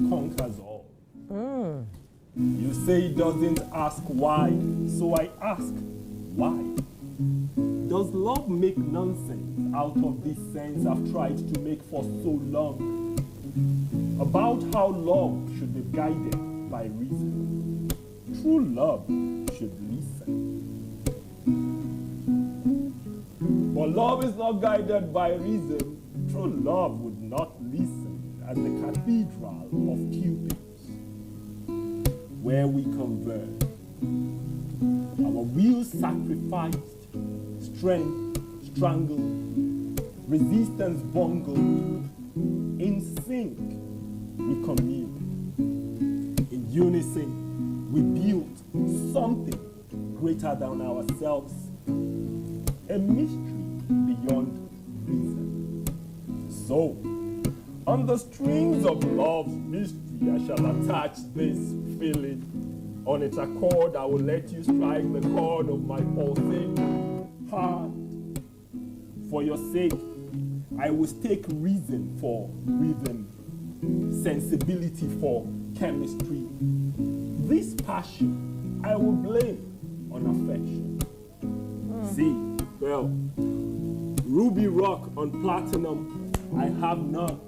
conquers all. You say it doesn't ask why, so I ask why. Does love make nonsense out of this sense I've tried to make for so long? About how love should be guided by reason. True love should listen. But love is not guided by reason. True love would not listen at the cathedral of Cupid's, where we converge. Our will sacrificed, strength strangled, resistance bungled. In sync, we commune. In unison, we build something greater than ourselves, a mystery beyond reason. So, on the strings of love's mystery, I shall attach this feeling. On its accord, I will let you strike the chord of my pulsing heart. For your sake, I will stake reason for rhythm, sensibility for chemistry. This passion I will blame on affection. See, girl, ruby rock on platinum, I have none.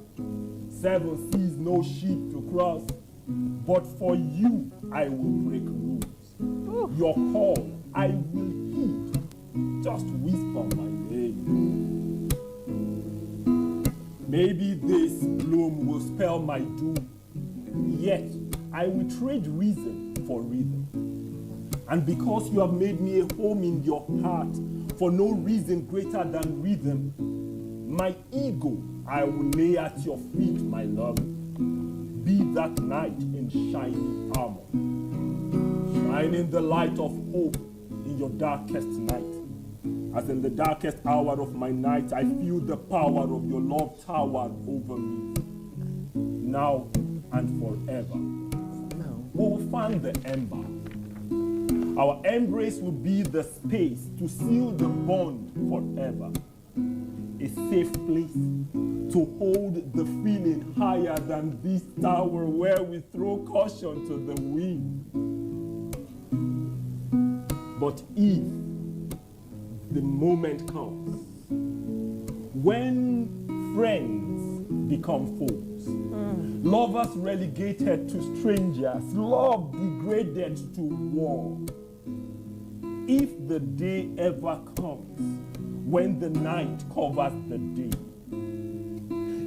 7 seas, no sheep to cross. But for you, I will break rules. Your call, I will heed. Just whisper my name. Maybe this bloom will spell my doom. Yet, I will trade reason for rhythm. And because you have made me a home in your heart, for no reason greater than rhythm, my ego I will lay at your feet, my love. Be that knight in shining armor, shining the light of hope in your darkest night. As in the darkest hour of my night, I feel the power of your love tower over me. Now and forever, we will fan the ember. Our embrace will be the space to seal the bond forever. A safe place to hold the feeling higher than this tower where we throw caution to the wind. But if the moment comes when friends become foes, lovers relegated to strangers, love degraded to war, if the day ever comes when the night covers the day,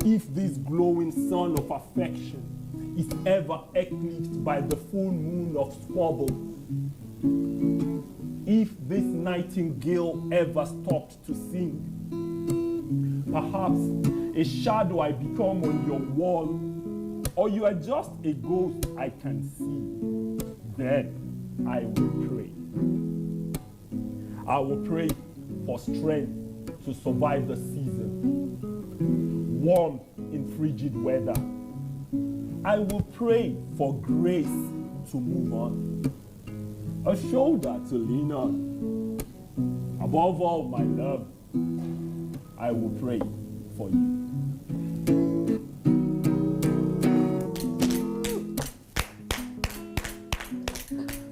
if this glowing sun of affection is ever eclipsed by the full moon of squabbles, if this nightingale ever stopped to sing, perhaps a shadow I become on your wall, or you are just a ghost I can see, then I will pray. I will pray for strength to survive the season, warmth in frigid weather. I will pray for grace to move on, a shoulder to lean on. Above all, my love, I will pray for you.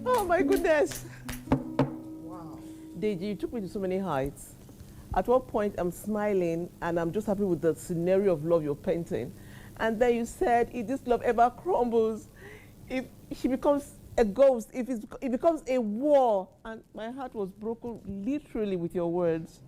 Oh my goodness. Deji, you took me to so many heights. At one point, I'm smiling and I'm just happy with the scenario of love you're painting. And then you said, if this love ever crumbles, if she becomes a ghost, if it becomes a war. And my heart was broken literally with your words.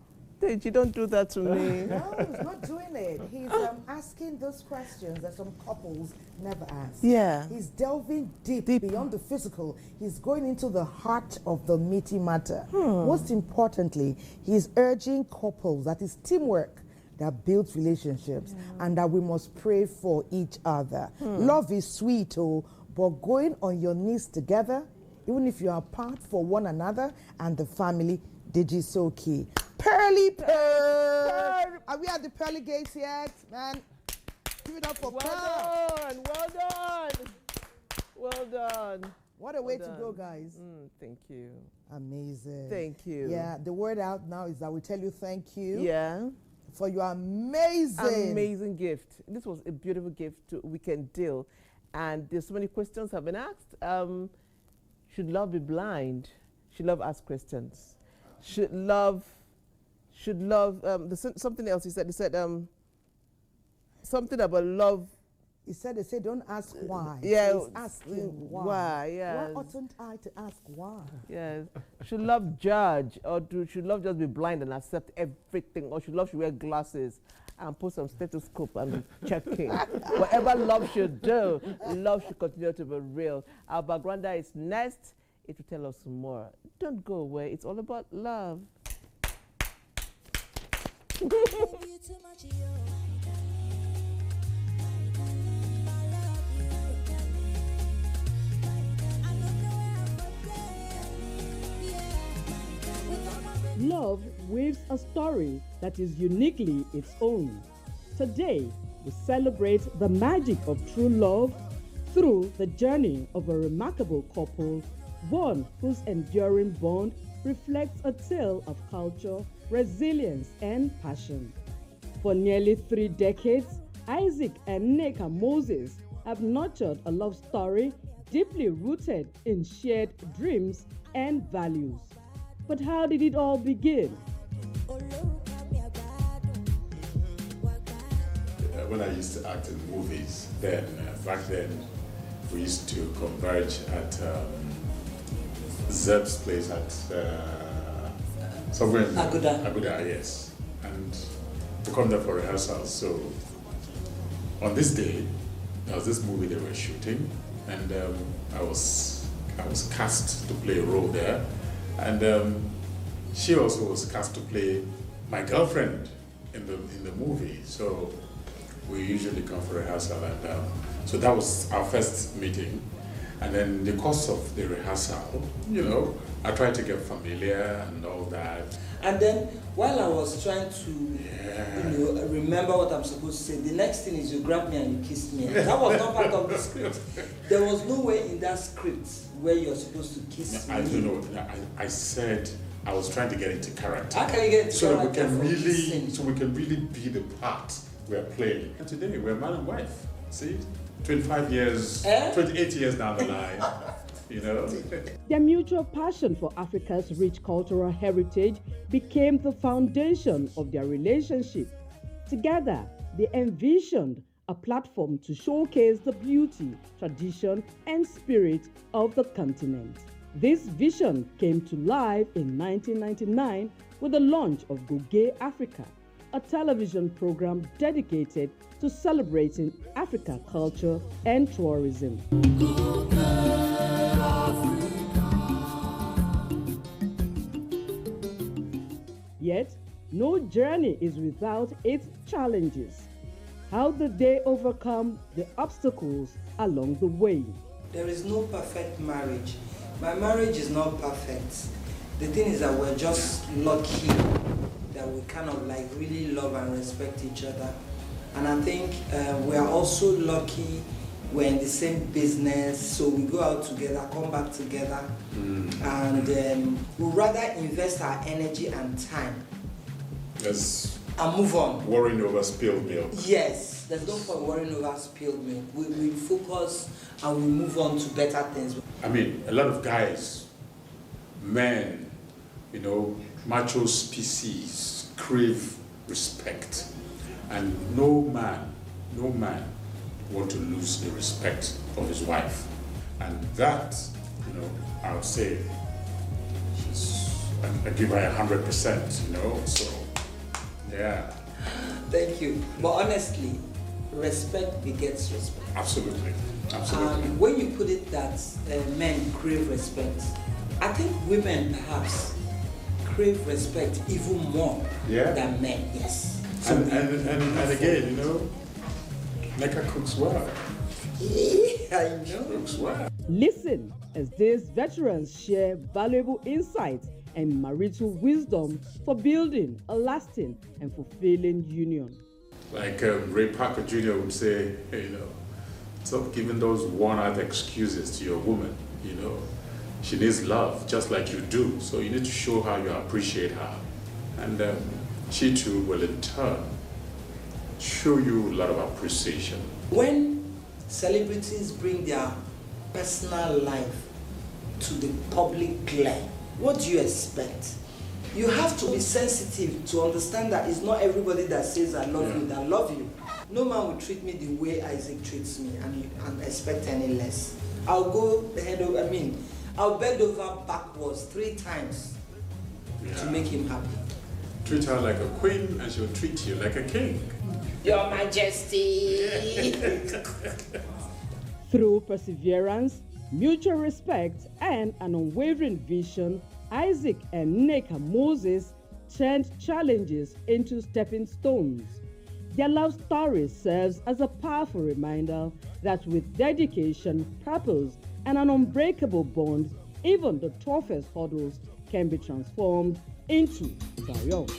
Deji, don't do that to me. No, he's not doing it. He's asking those questions that some couples never ask. Yeah. He's delving deep beyond the physical. He's going into the heart of the meaty matter. Most importantly, he's urging couples that is teamwork that builds relationships and that we must pray for each other. Love is sweet, but going on your knees together, even if you are apart for one another and the family, Deji so key. Pearly Pearl. Are we at the pearly gates yet, man? Give it up for Pearl. Well done. Well done. What a way to go, guys. Thank you. Amazing. Thank you. Yeah, the word out now is that we tell you thank you. Yeah. For your amazing gift. This was a beautiful gift to Weekend Deal. And there's so many questions have been asked. Should love be blind? Should love ask questions? Should love, something else he said, something about love. He said, they say, don't ask why. Yeah. He's asking why. Why, yes. Why oughtn't I to ask why? Yes. Should love judge, or should love just be blind and accept everything? Or should love wear glasses and put some stethoscope and be checking? Whatever love should do, love should continue to be real. Our background is next. It will tell us more. Don't go away. It's all about love. Love weaves a story that is uniquely its own. Today, we celebrate the magic of true love through the journey of a remarkable couple, one whose enduring bond reflects a tale of culture, resilience, and passion. For nearly 3 decades, Isaac and Nneka Moses have nurtured a love story deeply rooted in shared dreams and values. But how did it all begin? When I used to act in movies, then back then we used to converge at Zeb's place at somewhere in Abuja, yes, and to come there for rehearsals. So on this day, there was this movie they were shooting, and I was cast to play a role there. And she also was cast to play my girlfriend in the movie. So we usually come for rehearsal, and so that was our first meeting. And then in the course of the rehearsal, I tried to get familiar and all that. And then while I was trying to remember what I'm supposed to say, the next thing is you grabbed me and you kissed me. That was not part of the script. There was no way in that script where you're supposed to kiss me. I don't know. I said I was trying to get into character. How can you get into character? So we can really be the part we're playing. And today we're man and wife. See? 25 years, 28 years down the line. Their mutual passion for Africa's rich cultural heritage became the foundation of their relationship. Together, they envisioned a platform to showcase the beauty, tradition, and spirit of the continent. This vision came to life in 1999 with the launch of Goge Africa, a television program dedicated to celebrating African culture and tourism. Yet, no journey is without its challenges. How did they overcome the obstacles along the way? There is no perfect marriage. My marriage is not perfect. The thing is that we're just lucky that we kind of really love and respect each other. And I think we're also lucky we're in the same business, so we go out together, come back together, and we'd rather invest our energy and time and move on. Worrying over spilled milk. Yes, there's no point worrying over spilled milk. We focus and we move on to better things. I mean, a lot of guys, men, macho species crave respect, and no man want to lose the respect of his wife, and that, I would say, I give her 100%, so yeah. Thank you. But honestly, respect begets respect. Absolutely. When you put it that men crave respect, I think women perhaps crave respect even more than men. Yes. So and again, Nneka cooks well. I know. Cooks well. Listen as these veterans share valuable insights and marital wisdom for building a lasting and fulfilling union. Like Ray Parker Jr. would say, stop giving those worn-out excuses to your woman. She needs love just like you do. So you need to show her you appreciate her, and she too will in turn show you a lot of appreciation. When Celebrities bring their personal life to the public glare. What do you expect? You have to be sensitive to understand that it's not everybody that says I love you that love you. No man will treat me the way Isaac treats me and expect any less. I'll go I'll bend over backwards 3 times to make him happy. Treat her like a queen and she'll treat you like a king. Your Majesty! Through perseverance, mutual respect, and an unwavering vision, Isaac and Nneka Moses turned challenges into stepping stones. Their love story serves as a powerful reminder that with dedication, purpose, and an unbreakable bond, even the toughest hurdles can be transformed into triumph.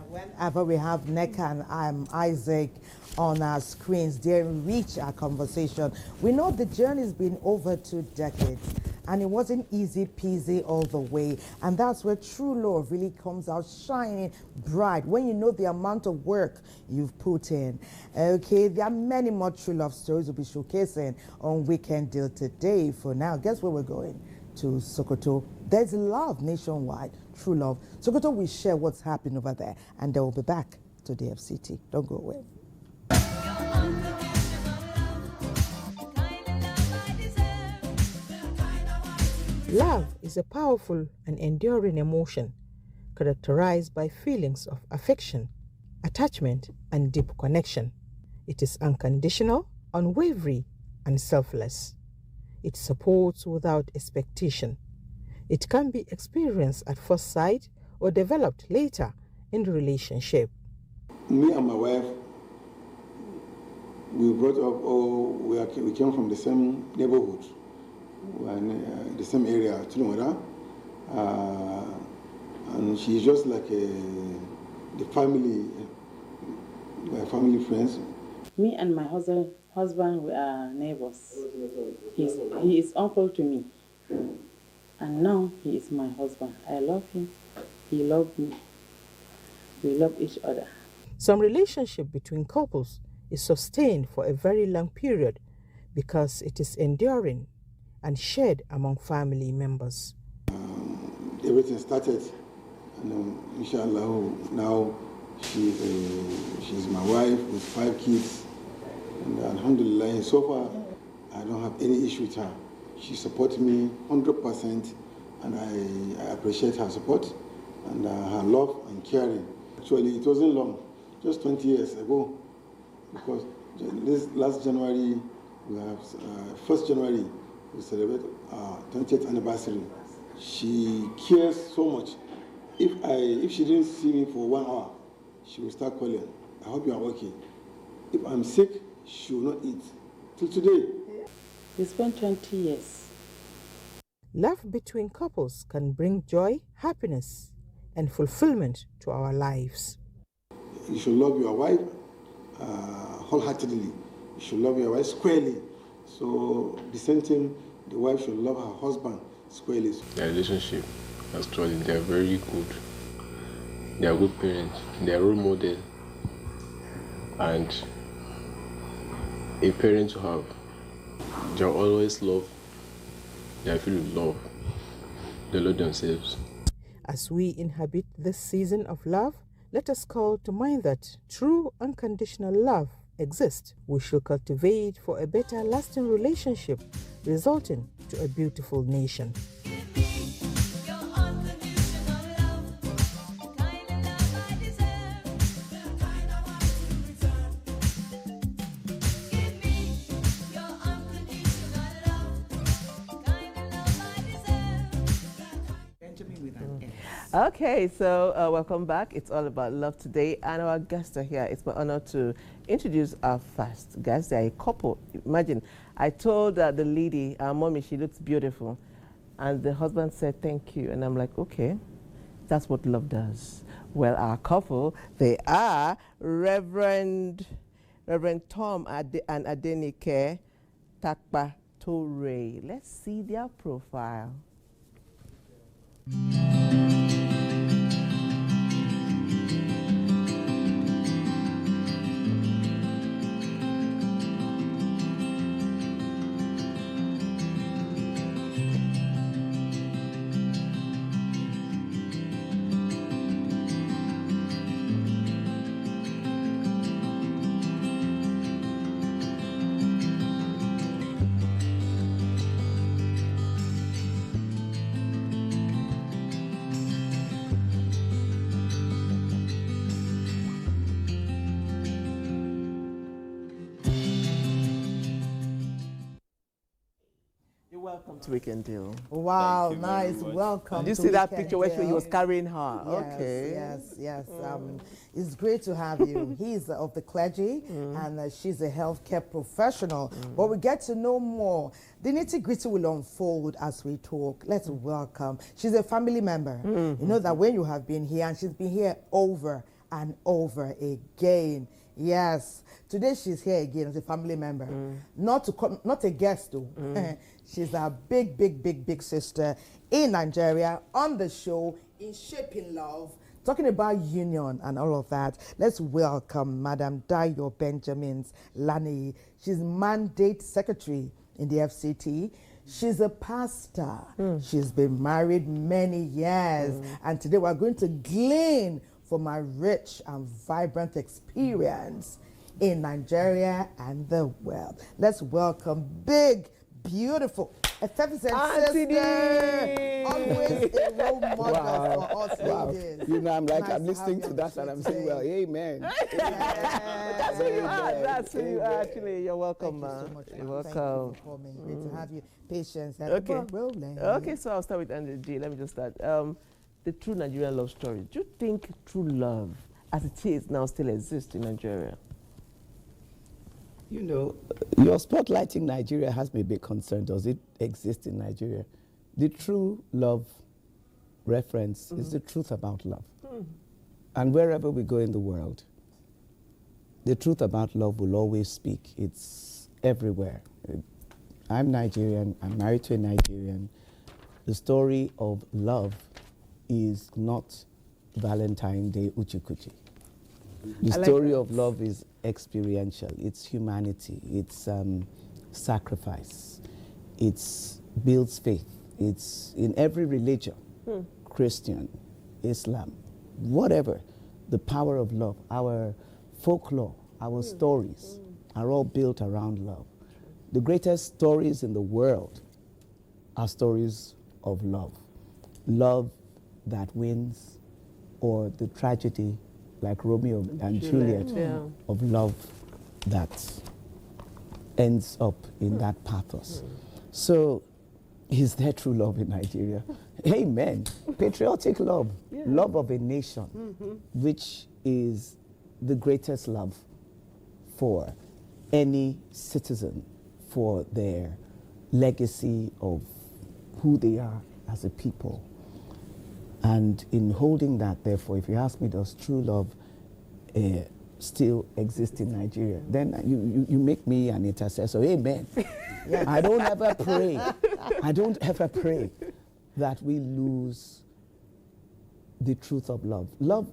Whenever we have Nneka and Isaac on our screens, they enrich our conversation. We know the journey's been over 2 decades, and it wasn't easy peasy all the way. And that's where true love really comes out shining bright, when you know the amount of work you've put in. Okay, there are many more true love stories we'll be showcasing on Weekend Deal today. For now, guess where we're going? To Sokoto. There's love nationwide, true love. Sokoto will share what's happening over there, and they will be back to the FCT. Don't go away. Love is a powerful and enduring emotion characterized by feelings of affection, attachment, and deep connection. It is unconditional, unwavering, and selfless. It supports without expectation. It can be experienced at first sight or developed later in the relationship. Me and my wife, we brought up, we came from the same neighborhood, the same area, Tulumada, and she's just like the family, my family friends. Me and my husband, we are neighbors. He is uncle to me, and now he is my husband. I love him, he loves me. We love each other. Some relationship between couples is sustained for a very long period because it is enduring and shared among family members. Everything started, and inshallah, now she's my wife with 5 kids. And alhamdulillah, so far, I don't have any issue with her. She supports me 100%, and I appreciate her support and her love and caring. Actually, it wasn't long, just 20 years ago, because this last January, we have 1st January, we celebrate our 20th anniversary. She cares so much. If she didn't see me for 1 hour, she will start calling. I hope you are okay. If I'm sick, she will not eat. Till today. It's been 20 years. Love between couples can bring joy, happiness, and fulfillment to our lives. You should love your wife wholeheartedly. You should love your wife squarely. So the same thing, the wife should love her husband squarely. Their relationship, actually, they are very good. They are good parents. They are role model. And a parent to have, they always love. They feel love. They love themselves. As we inhabit this season of love, let us call to mind that true unconditional love exists. We should cultivate for a better lasting relationship, resulting to a beautiful nation. Okay, so welcome back. It's all about love today, and our guests are here. It's my honor to introduce our first guest. They're a couple. Imagine, I told the lady, our mommy, she looks beautiful, and the husband said thank you, and I'm like, okay, that's what love does. Well, our couple, they are Reverend Tom and Adenike Takpa Torre. Let's see their profile. Welcome to Weekend Deal. Wow, Thank you nice. very much. Welcome. Did you to see that Weekend picture where he Deal. was carrying her? Yes, Okay. yes. It's great to have you. He's of the clergy, and she's a healthcare professional. But we get to know more. The nitty-gritty will unfold as we talk. Let's welcome. She's a family member. You know that when you have been here, and she's been here over and over again. Yes. Today she's here again as a family member. Not a guest though. She's a big sister in Nigeria on the show in Shaping Love, talking about union and all of that. Let's welcome Madam Dayo Benjamins Lani. She's mandate secretary in the FCT. She's a pastor. She's been married many years. And today we're going to glean from a rich and vibrant experience in Nigeria and the world. Let's welcome big, beautiful, effervescent sister. Always a role model for us ladies. You know, I'm like, Nice I'm listening have to you that and I'm saying, well, amen. That's who you are. That's who you are. Actually, you're welcome, Thank you man. so much. You're ma'am. welcome. Thank you for coming. Great to have you. Patience. And Okay. we're rolling. Okay, so I'll start with NTA. Let me just start. The true Nigerian love story. Do you think true love, as it is now, still exists in Nigeria? You know, your spotlighting Nigeria has me a bit concerned. Does it exist in Nigeria? The true love reference is the truth about love. And wherever we go in the world, the truth about love will always speak. It's everywhere. I'm Nigerian. I'm married to a Nigerian. The story of love is not Valentine Day Uchikuchi. The story of love is experiential. It's humanity. It's sacrifice. It builds faith. It's in every religion, Christian, Islam, whatever. The power of love, our folklore, our stories are all built around love. The greatest stories in the world are stories of love. Love that wins, or the tragedy like Romeo and Juliet of love that ends up in that pathos. So, is there true love in Nigeria? Amen. Patriotic love, love of a nation, which is the greatest love for any citizen, for their legacy of who they are as a people. And in holding that, therefore, if you ask me, does true love still exist in Nigeria? Then you make me an intercessor. Amen. I don't ever pray. I don't ever pray that we lose the truth of love. Love,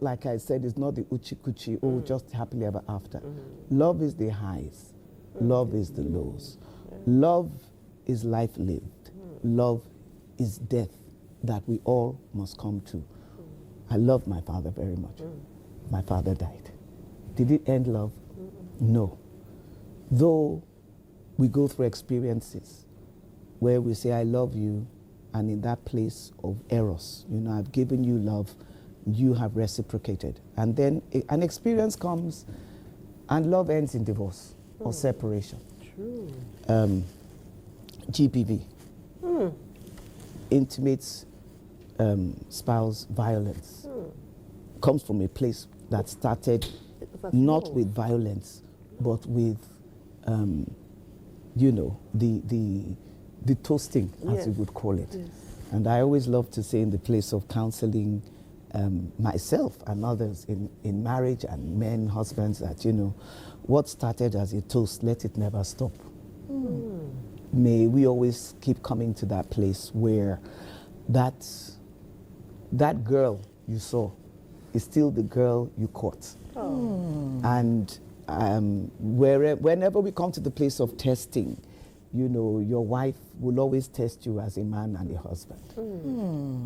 like I said, is not the uchi-kuchi, oh, just happily ever after. Love is the highs. Love is the lows. Love is life lived. Love is death that we all must come to. I love my father very much. My father died. Did it end love? No. Though we go through experiences where we say, I love you, and in that place of eros, you know, I've given you love, you have reciprocated. And then an experience comes and love ends in divorce or separation. True. GBV. Intimate spouse violence comes from a place that started not with violence, but with, you know, the toasting, as you would call it. Yes. And I always love to say in the place of counseling myself and others in marriage and men, husbands, that, you know, what started as a toast, let it never stop. May we always keep coming to that place where that girl you saw is still the girl you caught. And whenever we come to the place of testing, you know, your wife will always test you as a man and a husband.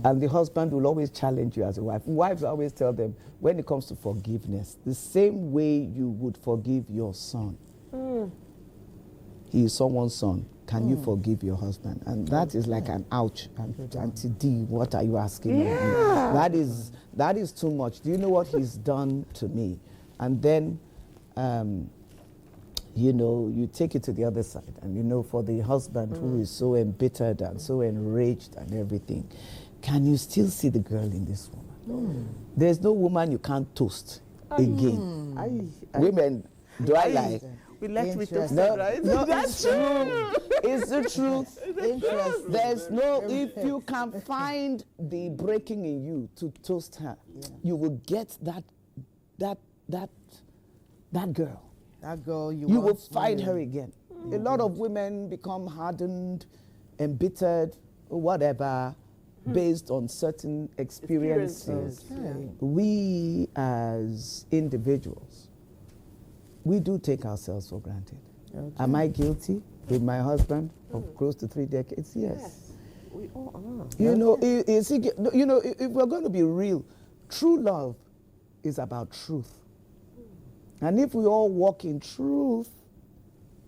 And the husband will always challenge you as a wife. Wives always tell them, when it comes to forgiveness, the same way you would forgive your son. He is someone's son. Can you forgive your husband? And that is like an ouch. And Auntie D, what are you asking of me? That is too much. Do you know what he's done to me? And then you know, you take it to the other side. And, you know, for the husband who is so embittered and so enraged and everything, can you still see the girl in this woman? There's no woman you can't toast again. Women, do I lie? We let me toast No, right? no, it's true. It's the truth. There's no, if you can find the breaking in you to toast her, you will get that girl. That girl You will find her again. A lot of women become hardened, embittered, whatever, based on certain experiences. We as individuals, we do take ourselves for granted. Am I guilty with my husband of close to 3 decades? Yes. We all are. You know, if we're going to be real, true love is about truth. And if we all walk in truth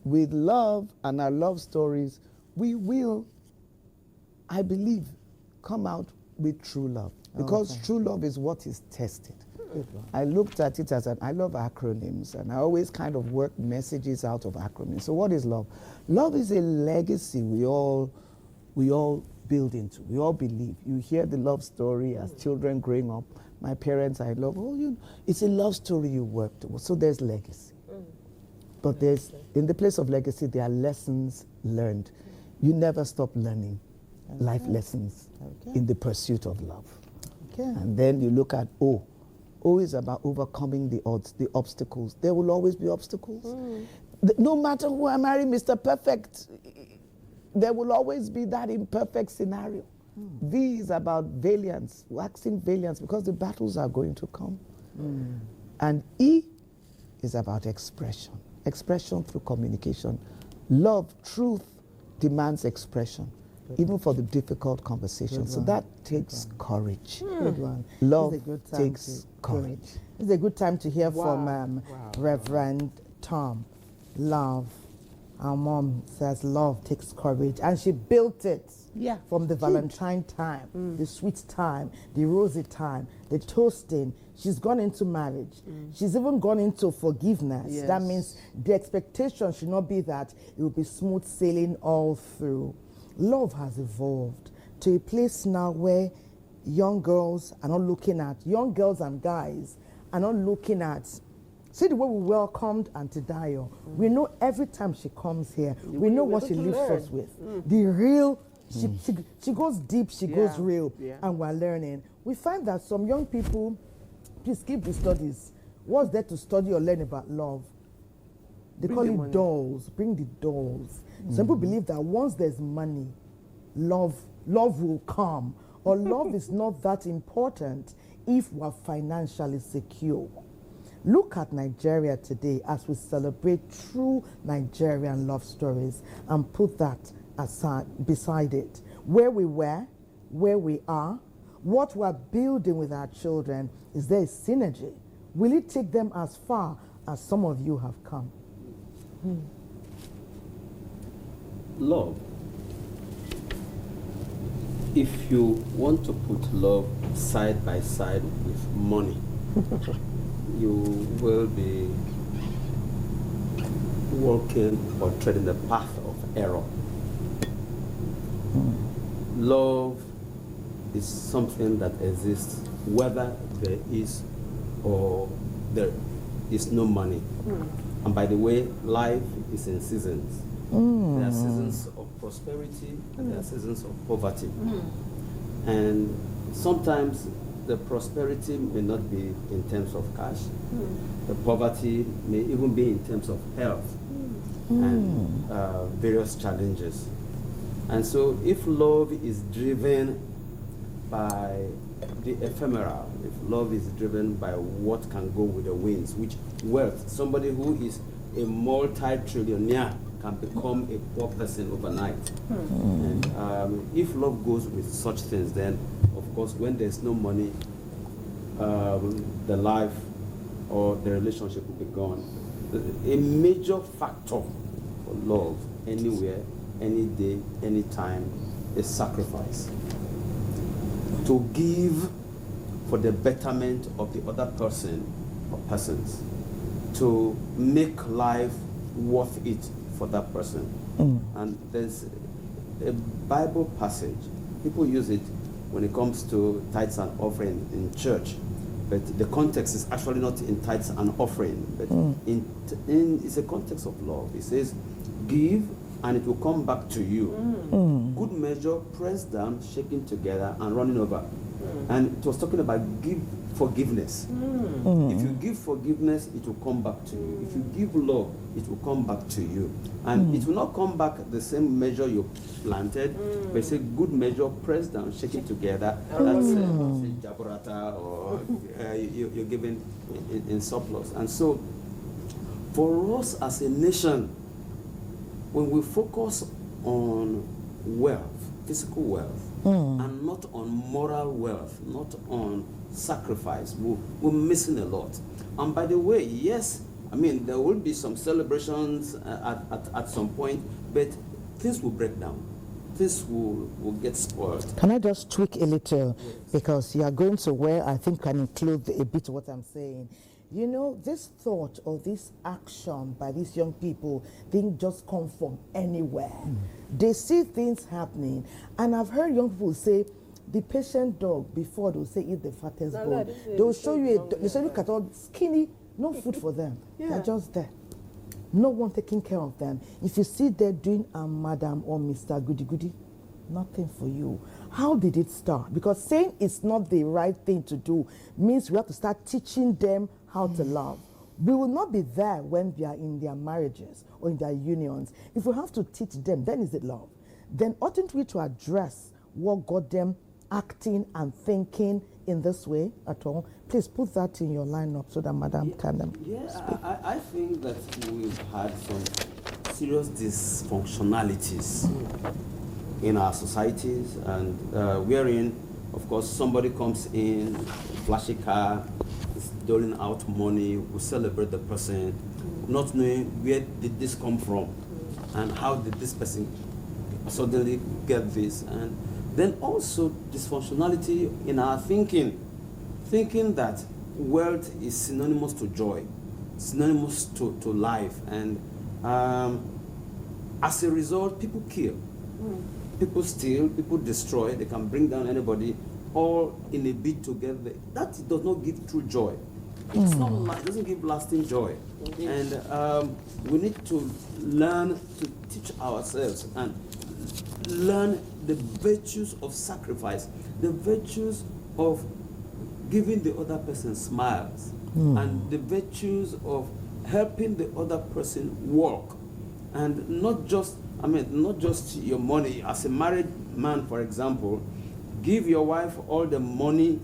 with love and our love stories, we will, I believe, come out with true love. Because true love is what is tested. I looked at it as I love acronyms, and I always kind of work messages out of acronyms. So what is love? Love is a legacy we all build into. We all believe. You hear the love story as children growing up. My parents, I love, it's a love story you work towards. So there's legacy. But in the place of legacy, there are lessons learned. You never stop learning life lessons in the pursuit of love. And then you look at O. O is about overcoming the odds, the obstacles. There will always be obstacles. No matter who I marry, Mr. Perfect, there will always be that imperfect scenario. V is about valiance, waxing valiance, because the battles are going to come. And E is about expression. Expression through communication. Love, truth, demands expression, even for the difficult conversations. So that takes courage. Good one. Love takes courage. It's a good time to hear from Reverend Tom. Love. Our mom says love takes courage, and she built it from the Valentine time, the sweet time, the rosy time, the toasting. She's gone into marriage. She's even gone into forgiveness. That means the expectation should not be that it will be smooth sailing all through. Love has evolved to a place now where young girls are not looking at, young girls and guys are not looking at, see the way we welcomed Auntie Dio. We know every time she comes here, we know what she leaves us with. The real, she goes deep, she goes real, and we're learning. We find that some young people, please skip the studies. What's there to study or learn about love? They call it dolls, bring the dolls. Some people believe that once there's money, love will come, or love is not that important if we're financially secure. Look at Nigeria today as we celebrate true Nigerian love stories and put that aside, beside it. Where we were, where we are, what we're building with our children, is there a synergy? Will it take them as far as some of you have come? Love. If you want to put love side by side with money, you will be walking or treading the path of error. Love is something that exists whether there is or there is no money. And by the way, life is in seasons. There are seasons of prosperity and there are seasons of poverty. And sometimes the prosperity may not be in terms of cash. The poverty may even be in terms of health and various challenges. And so if love is driven by the ephemeral, if love is driven by what can go with the winds, which wealth, somebody who is a multi-trillionaire can become a poor person overnight. And if love goes with such things, then of course when there's no money, the life or the relationship will be gone. A major factor for love anywhere, any day, any time is sacrifice. To give for the betterment of the other person or persons. To make life worth it for that person. And there's a Bible passage, people use it when it comes to tithes and offering in church, but the context is actually not in tithes and offering, but it's a context of love. It says, give and it will come back to you. Good measure, pressed down, shaken together, and running over. And it was talking about give forgiveness. If you give forgiveness, it will come back to you. If you give love, it will come back to you. And it will not come back the same measure you planted, but it's a good measure, pressed down, shaken together. That's jaburata, or you're given in surplus. And so, for us as a nation, when we focus on wealth, physical wealth, and not on moral wealth, not on sacrifice, we're missing a lot. And by the way, yes, I mean, there will be some celebrations at some point, but things will break down. Things will get spoiled. Can I just tweak a little? Yes. Because you are going to where I think can include a bit of what I'm saying. You know, this thought or this action by these young people didn't just come from anywhere. They see things happening. And I've heard young people say, the patient dog, before they'll say eat the fattest bone. They'll show you cat all skinny, no food for them. They're just there. No one taking care of them. If you see they're doing a madam or Mr. Goody Goody, nothing for you. How did it start? Because saying it's not the right thing to do means we have to start teaching them how to love. We will not be there when they are in their marriages or in their unions. If we have to teach them, then is it love? Then oughtn't we to address what got them acting and thinking in this way at all? Please put that in your lineup so that Madam can speak. I think that we've had some serious dysfunctionalities in our societies, and wherein, of course, somebody comes in, flashy car, is doling out money, we celebrate the person, not knowing where did this come from, and how did this person suddenly get this. And then also dysfunctionality in our thinking that wealth is synonymous to joy, synonymous to life, and as a result, people kill. People steal, people destroy, they can bring down anybody, all in a bid to get there. That does not give true joy. It's not, it doesn't give lasting joy. Indeed. And we need to learn to teach ourselves and learn the virtues of sacrifice, the virtues of giving the other person smiles, and the virtues of helping the other person walk. And not just your money. As a married man, for example, give your wife all the money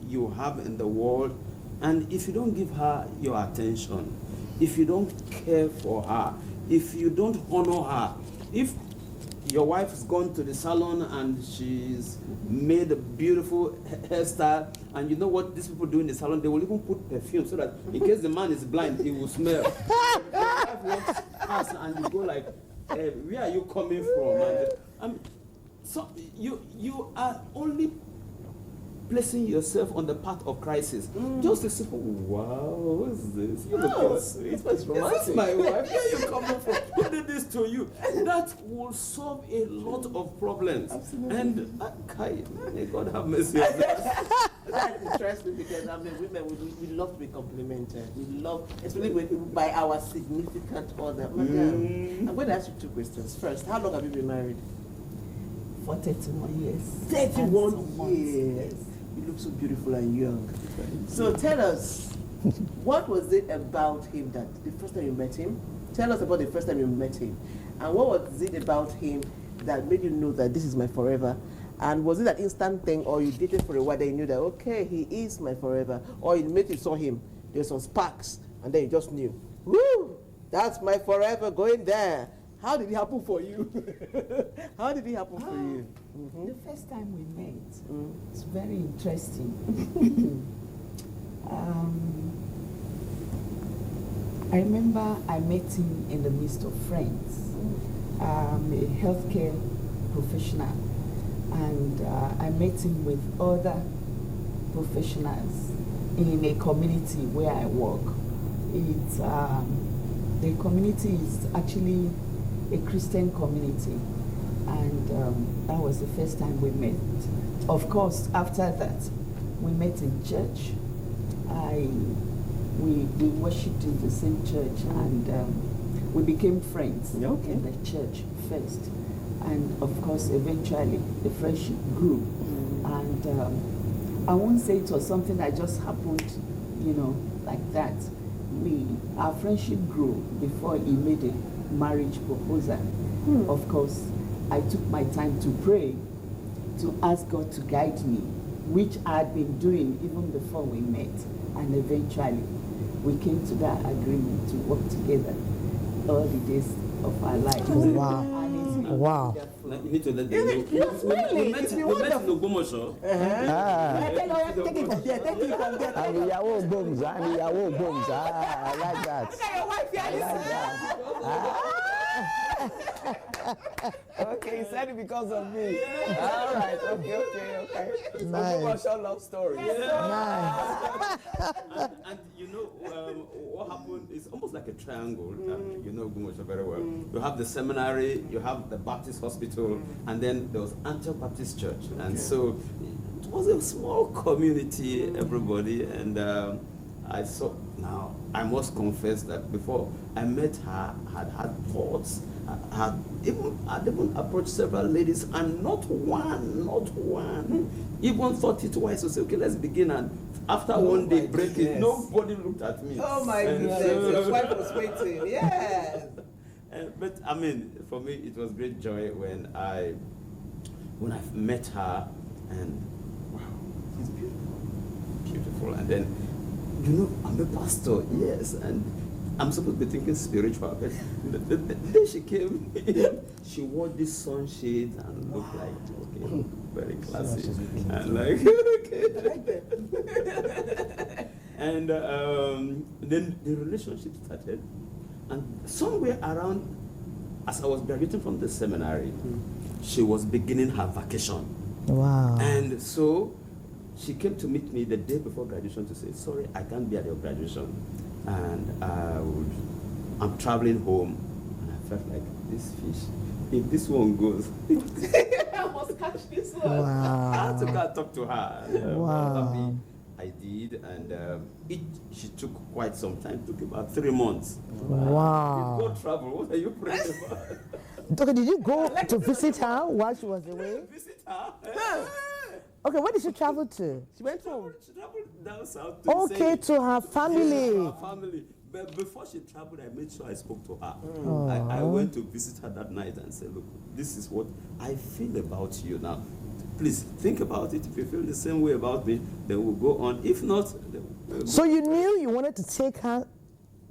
you have in the world, and if you don't give her your attention, if you don't care for her, if you don't honor her, if your wife has gone to the salon and she's made a beautiful hairstyle, and you know what these people do in the salon, they will even put perfume so that in case the man is blind, he will smell. Your wife walks past and you go like, where are you coming from? And, so you are only placing yourself on the path of crisis. Just a simple, wow, what's this? You look sweet. Is this my wife? Where are you coming from? Who did this to you? That will solve a lot of problems. Absolutely. And may God have mercy on us. That's interesting because women, we love to be complimented. We love, especially by our significant other. Madam, I'm going to ask you two questions. First, how long have you been married? For 31 years. 31 years. You look so beautiful and young. So tell us, what was it about him that the first time you met him? Tell us about the first time you met him. And what was it about him that made you know that this is my forever? And was it an instant thing, or you dated for a while that you knew that, okay, he is my forever? Or you met, you saw him, there's some sparks, and then you just knew, woo, that's my forever going there. How did it happen for you? How did it happen for you? The first time we met, it's very interesting. I remember I met him in the midst of friends, a healthcare professional, and I met him with other professionals in a community where I work. The community is actually a Christian community, and that was the first time we met. Of course, after that, we met in church. We worshipped in the same church, and we became friends in the church first. And of course, eventually, the friendship grew. And I won't say it was something that just happened, like that. Our friendship grew before he made a marriage proposal. Of course, I took my time to pray, to ask God to guide me, which I had been doing even before we met. And eventually, we came to that agreement to work together all the days of our life. Wow. And it's been Wow. wonderful. You need to let them know. We met in Ogbomoso. Take it from there. Take it from there. And Ìyàwó Ògbómùṣá, and Ìyàwó Ògbómùṣá. I like that. Look at your wife here. Okay, he said it because of me. All right, okay. Nice. So, love story. Nice. And what happened is almost like a triangle. You know Ogbomoso very well. You have the seminary, you have the Baptist hospital, and then there was Antioch Baptist Church. And so it was a small community, everybody. And now I must confess that before I met her, I had thoughts. I'd even approached several ladies, and not one even thought it wise to say, okay, let's begin. And after one day breaking, nobody looked at me. Oh my goodness, your wife was waiting. Yes. But I mean, for me, it was great joy when I met her, and wow, she's beautiful. And then, I'm a pastor, yes, and I'm supposed to be thinking spiritual, but the day she came, she wore this sunshade and looked like, very classy. And like, and then the relationship started. And somewhere around, as I was graduating from the seminary, she was beginning her vacation. Wow. And so she came to meet me the day before graduation to say, sorry, I can't be at your graduation. And I'm traveling home, and I felt like, this fish, if this one goes, I must catch this one. Wow. I had to go and talk to her. Wow. I did, and she took quite some time. It took about 3 months. Wow. Go travel. What are you praying about? Okay, did you go to visit her while she was away? Visit her. Okay, where did she travel to? She went home. She traveled down south. Okay, to her family. To her family. But before she traveled, I made sure I spoke to her. I went to visit her that night and said, look, this is what I feel about you now. Please think about it. If you feel the same way about me, then we'll go on. If not, so you knew you wanted to take her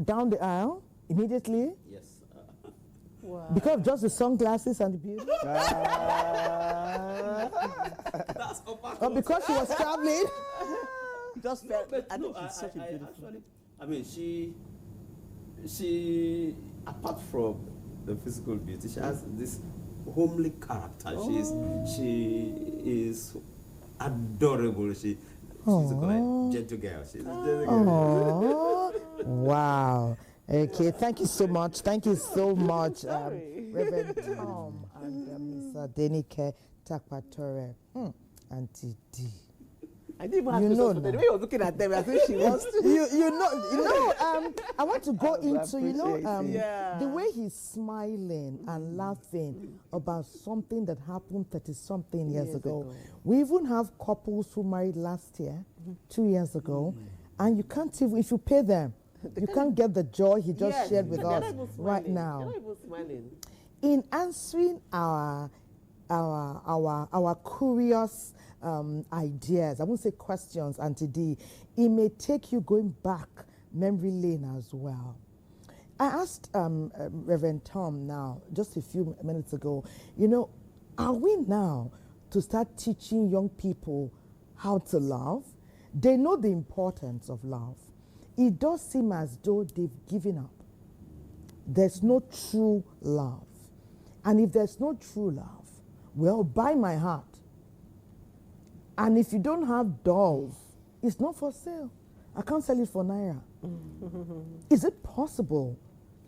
down the aisle immediately? Yes. Wow. Because of just the sunglasses and the beauty? That's Or because she was traveling? Just felt, I think she's such a beautiful. Actually, I mean, she, apart from the physical beauty, she has this homely character. She is adorable. She's a gentle girl. She's a gentle girl. Wow. Okay, thank you so much. Thank you so much, Reverend Tom and Ms. Denike Takpatore. Auntie D. I didn't even have to the way you were looking at them, I think she wants to. I want to go into, the way he's smiling and laughing about something that happened 30-something years ago. We even have couples who married last year, 2 years ago, and you can't even, if you pay them, you can't get the joy he just shared with us right now. They're not even smiling. In answering our curious ideas, I won't say questions, Auntie D, it may take you going back memory lane as well. I asked Reverend Tom now, just a few minutes ago, are we now to start teaching young people how to love? They know the importance of love. It does seem as though they've given up. There's no true love. And if there's no true love, well, buy my heart. And if you don't have dolls, it's not for sale. I can't sell it for Naira. Is it possible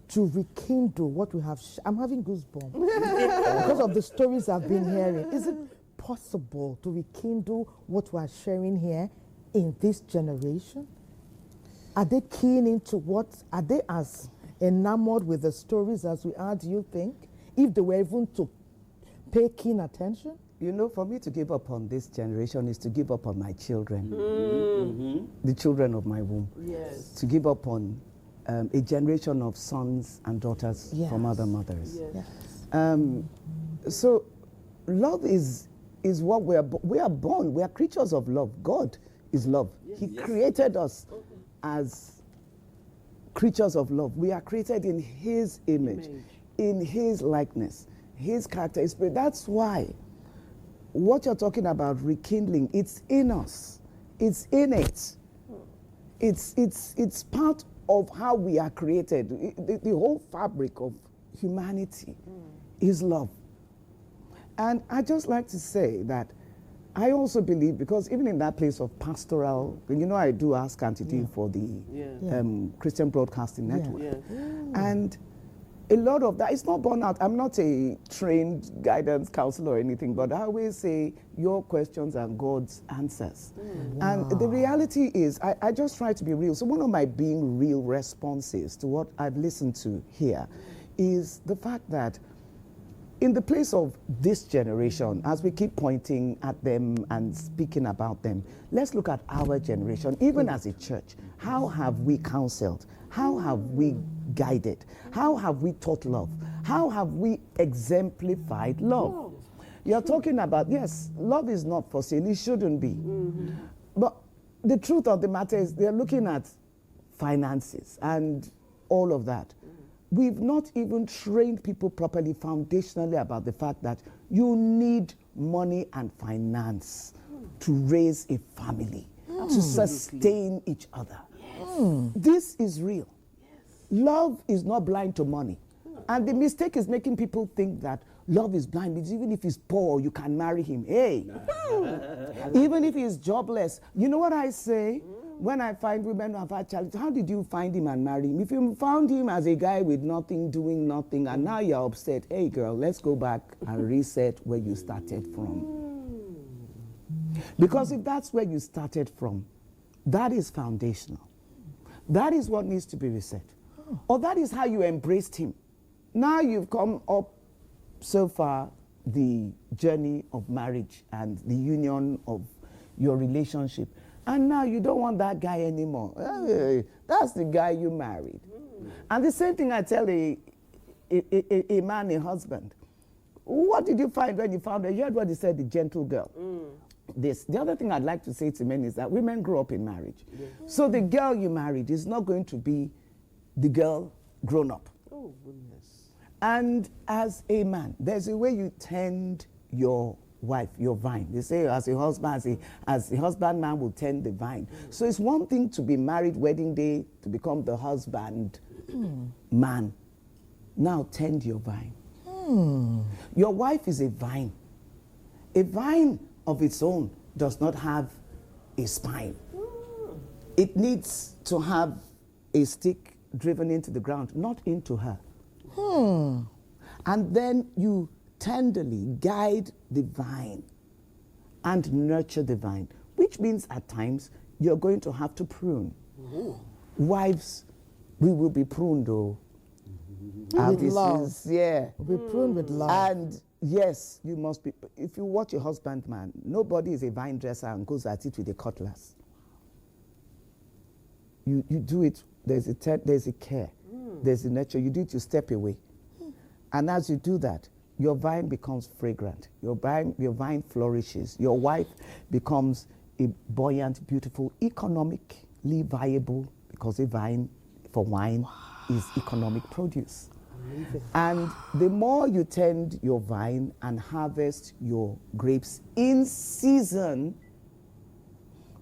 to rekindle what we have? I'm having goosebumps because of the stories I've been hearing. Is it possible to rekindle what we are sharing here in this generation? Are they keen into what? Are they as enamored with the stories as we are, do you think? If they were even to pay keen attention? You know, for me to give up on this generation is to give up on my children, the children of my womb. Yes. To give up on a generation of sons and daughters from other mothers. So love is what we are born. We are creatures of love. God is love. He created us as creatures of love. We are created in His image, in His likeness, His character, His spirit. That's why what you're talking about, rekindling, it's in us. It's innate. It's part of how we are created. The whole fabric of humanity is love. And I just like to say that I also believe, because even in that place of pastoral, you know, I do Ask Auntie D for the Christian Broadcasting Network. And a lot of that, it's not born out. I'm not a trained guidance counselor or anything, but I always say your questions are God's answers. And the reality is, I just try to be real. So one of my being real responses to what I've listened to here is the fact that in the place of this generation, as we keep pointing at them and speaking about them, let's look at our generation, even as a church. How have we counseled? How have we guided? How have we taught love? How have we exemplified love? You're talking about, yes, love is not for sale. It shouldn't be. But the truth of the matter is they're looking at finances and all of that. We've not even trained people properly foundationally about the fact that you need money and finance to raise a family, to sustain each other. This is real. Love is not blind to money. And the mistake is making people think that love is blind, because even if he's poor, you can marry him. Hey, even if he's jobless. You know what I say? When I find women who have had challenges, how did you find him and marry him? If you found him as a guy with nothing, doing nothing, and now you're upset, hey girl, let's go back and reset where you started from. Because if that's where you started from, that is foundational. That is what needs to be reset. Or that is how you embraced him. Now you've come up so far the journey of marriage and the union of your relationship. And now you don't want that guy anymore. Hey, that's the guy you married. And the same thing I tell a man, a husband. What did you find when you found her? You heard what he said, the gentle girl. The other thing I'd like to say to men is that women grow up in marriage. So the girl you married is not going to be the girl grown up. Oh, goodness. And as a man, there's a way you tend your wife, your vine. They say as a husband, as a husbandman will tend the vine. So it's one thing to be married wedding day, to become the husband man. Now tend your vine. Your wife is a vine. A vine of its own does not have a spine. It needs to have a stick driven into the ground, not into her. And then you tenderly guide the vine and nurture the vine, which means at times you're going to have to prune. Wives, we will be pruned, though. With love. We'll be pruned with love. And yes, you must be. If you watch a husbandman, nobody is a vine dresser and goes at it with a cutlass. You do it. There's a care. There's a nurture. You do it. You step away, and as you do that, your vine becomes fragrant. Your vine flourishes. Your wife becomes a buoyant, beautiful, economically viable, because a vine for wine is economic produce. And the more you tend your vine and harvest your grapes in season,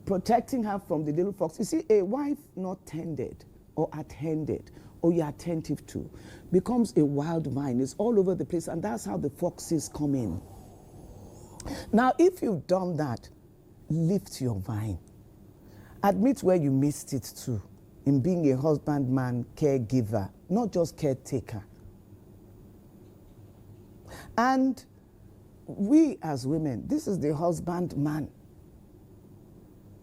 protecting her from the little fox. You see, a wife not tended or attended or you're attentive to becomes a wild vine. It's all over the place, and that's how the foxes come in. Now, if you've done that, lift your vine. Admit where you missed it too. in being a husbandman, caregiver, not just caretaker. And we as women, this is the husbandman.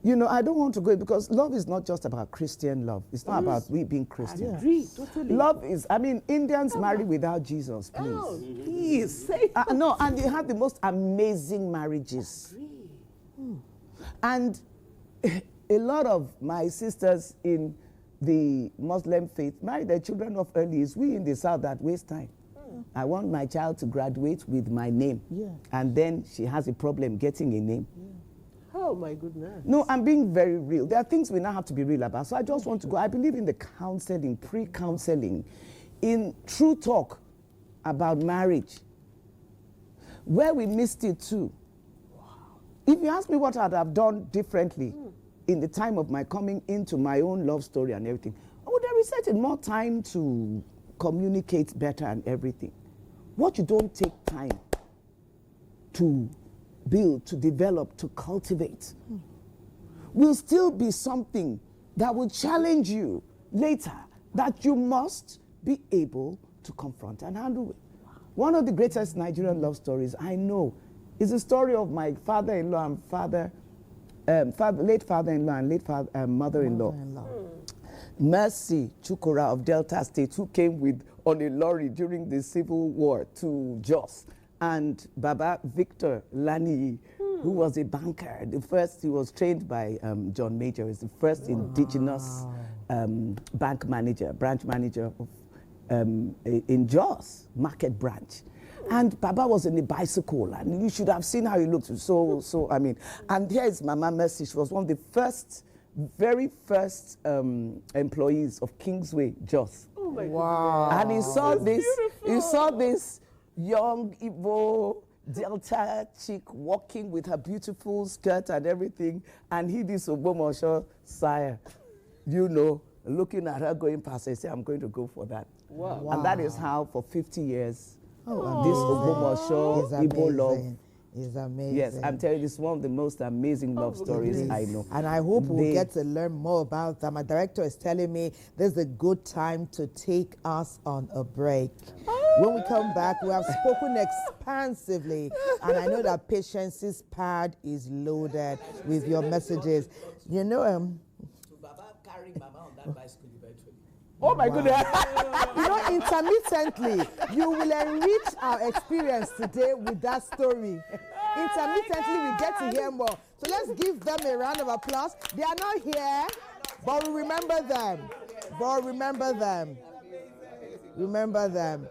You know, I don't want to go because love is not just about Christian love. It's not about we being Christian. I agree, totally. Love is, I mean, Indians marry without Jesus, please. Oh, please, say no, and they have the most amazing marriages. And a lot of my sisters in the Muslim faith marry their children off early. It's we in the South that waste time. I want my child to graduate with my name. Yeah. And then she has a problem getting a name. Oh my goodness. No, I'm being very real. There are things we now have to be real about. So I just want to go. I believe in the counseling, pre-counseling, in true talk about marriage. Where we missed it too. If you ask me what I'd have done differently in the time of my coming into my own love story and everything, I would have researched more time to communicate better and everything. What you don't take time to build, to develop, to cultivate will still be something that will challenge you later, that you must be able to confront and handle with. One of the greatest Nigerian love stories I know is the story of my father-in-law and late father-in-law and late mother-in-law. Mercy Chukura of Delta State, who came on a lorry during the Civil War to Jos, and Baba Victor Lani, who was a banker. The first, he was trained by John Major, is the first indigenous branch manager of, in Jos, Market Branch. And Baba was on a bicycle, and you should have seen how he looked. So I mean, and here is Mama Mercy. She was one of the very first employees of Kingsway Jos. Oh my Wow. goodness. And he saw That's this. beautiful. He saw this young Igbo Delta chick walking with her beautiful skirt and everything, and he, this Ogbomosho sire, you know, looking at her going past, he said, "I'm going to go for that." Wow. And that is how, for 50 years, Oh, this amazing. Ogbomosho It's Igbo love. amazing. It's amazing. Yes, I'm telling you, this is one of the most amazing love stories I know. And I hope we'll get to learn more about that. My director is telling me this is a good time to take us on a break. When we come back, we have spoken expansively, and I know that Patience's pad is loaded with your messages. You know, Baba carrying Mama on that bicycle eventually. oh my goodness. You know, intermittently, you will enrich our experience today with that story. Intermittently, we get to hear more. So let's give them a round of applause. They are not here, but we remember them. Remember them.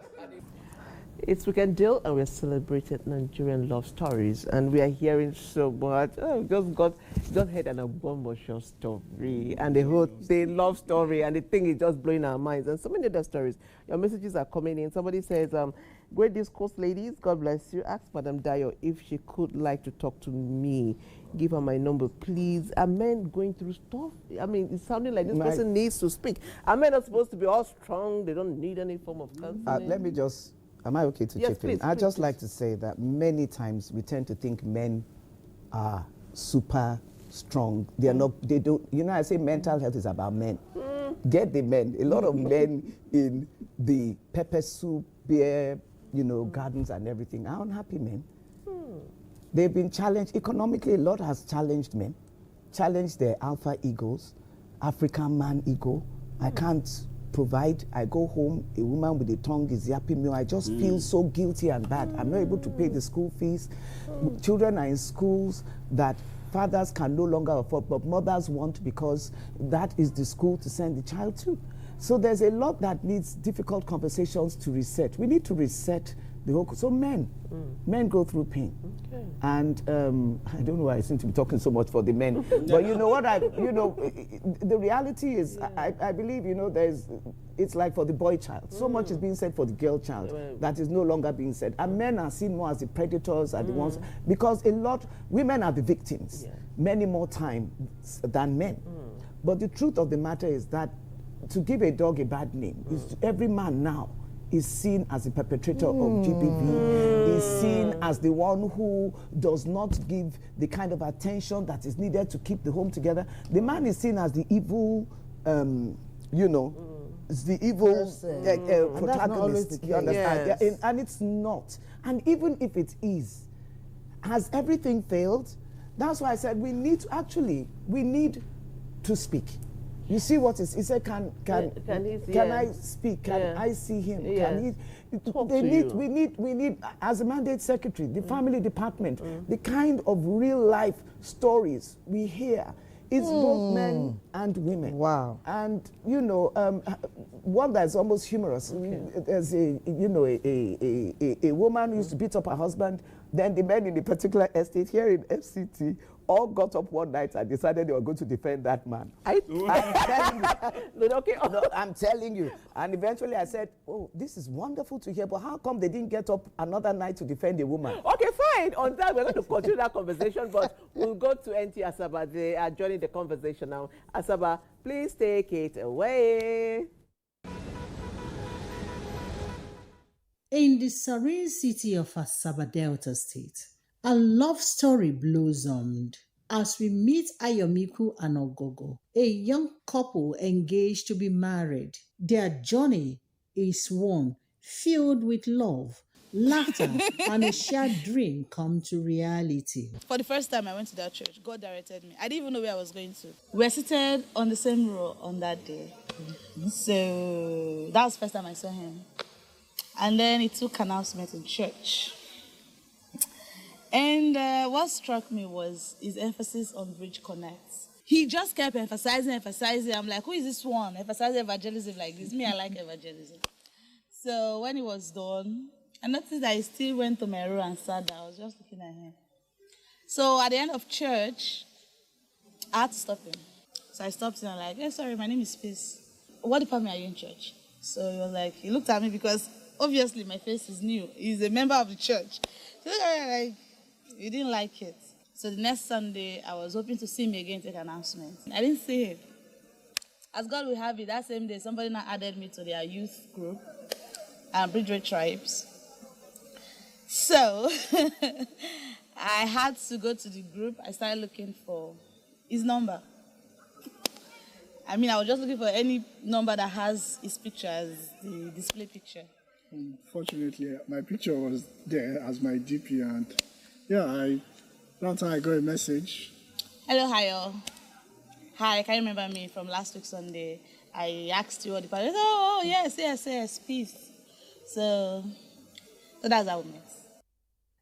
It's Weekend Deal, and we're celebrating Nigerian love stories, and we are hearing so much. Oh, just heard an Ogbomosho story, and the love story, and the thing is just blowing our minds, and so many other stories. Your messages are coming in. Somebody says, "Great discourse, ladies. God bless you. Ask Madam Dayo if she could like to talk to me. Give her my number, please." Are men going through stuff? I mean, it's sounding like this person needs to speak. Are men not supposed to be all strong? They don't need any form of counseling. Let me just. Am I okay to Yes, chip in? please, I'd please, just like to say that many times we tend to think men are super strong. They are not, they don't, you know, I say mental health is about men. Get the men. A lot of men in the pepper soup, beer, you know, gardens and everything are unhappy men. They've been challenged economically. A lot has challenged men, challenged their alpha egos, African man ego. I can't provide. I go home, a woman with a tongue is yapping me. I just feel so guilty and bad. I'm not able to pay the school fees. Children are in schools that fathers can no longer afford, but mothers want because that is the school to send the child to. So there's a lot that needs difficult conversations to reset. We need to reset the whole. So men go through pain. Okay. And I don't know why I seem to be talking so much for the men, but you know what the reality is, I believe, you know, it's like for the boy child. So much is being said for the girl child that is no longer being said. And men are seen more as the predators, are the ones, because women are the victims many more times than men. But the truth of the matter is that to give a dog a bad name, is every man now is seen as a perpetrator of GBV, is seen as the one who does not give the kind of attention that is needed to keep the home together. The man is seen as the evil you know, it's the evil protagonist. You understand? Yes. Yeah, and it's not. And even if it is, has everything failed? That's why I said we need to speak. You see what is? He said, "Can I speak? Can I see him? Yes. Can he?" Talk They to need. you. We need as a mandate secretary, the family department, the kind of real life stories we hear. It's both men and women. Wow. And you know, one that's almost humorous. There's a woman who used to beat up her husband. Then the men in the particular estate here in FCT all got up one night and decided they were going to defend that man. I'm telling you. No, I'm telling you. And eventually I said, "Oh, this is wonderful to hear, but how come they didn't get up another night to defend a woman?" Okay, fine. On that, we're going to continue that conversation, but we'll go to NTA Asaba. They are joining the conversation now. Asaba, please take it away. In the serene city of Asaba Delta State, a love story blossomed as we meet Ayomiku and Ogogo, a young couple engaged to be married. Their journey is one filled with love, laughter, and a shared dream come to reality. For the first time I went to that church, God directed me. I didn't even know where I was going to. We were seated on the same row on that day. So that was the first time I saw him. And then he took announcement in church. And what struck me was his emphasis on Bridge Connect. He just kept emphasizing. I'm like, who is this one? Emphasizing evangelism like this. Me, I like evangelism. So when he was done, I noticed that he still went to my row and sat down. I was just looking at him. So at the end of church, I had to stop him. So I stopped him and I'm like, hey, sorry, my name is Peace. What department are you in church? So he was like, he looked at me because obviously my face is new. He's a member of the church. So he looked at me like, he didn't like it. So the next Sunday, I was hoping to see him again, take an announcement. I didn't see him. As God will have it, that same day, somebody now added me to their youth group, Bridgeway Tribes. So I had to go to the group. I started looking for his number. I mean, I was just looking for any number that has his picture as the display picture. Unfortunately, my picture was there as my DP, and that time I got a message. Hello, Hayo. Hi, can you remember me from last week Sunday? I asked you what the party. Oh, yes, peace. So that's how we met.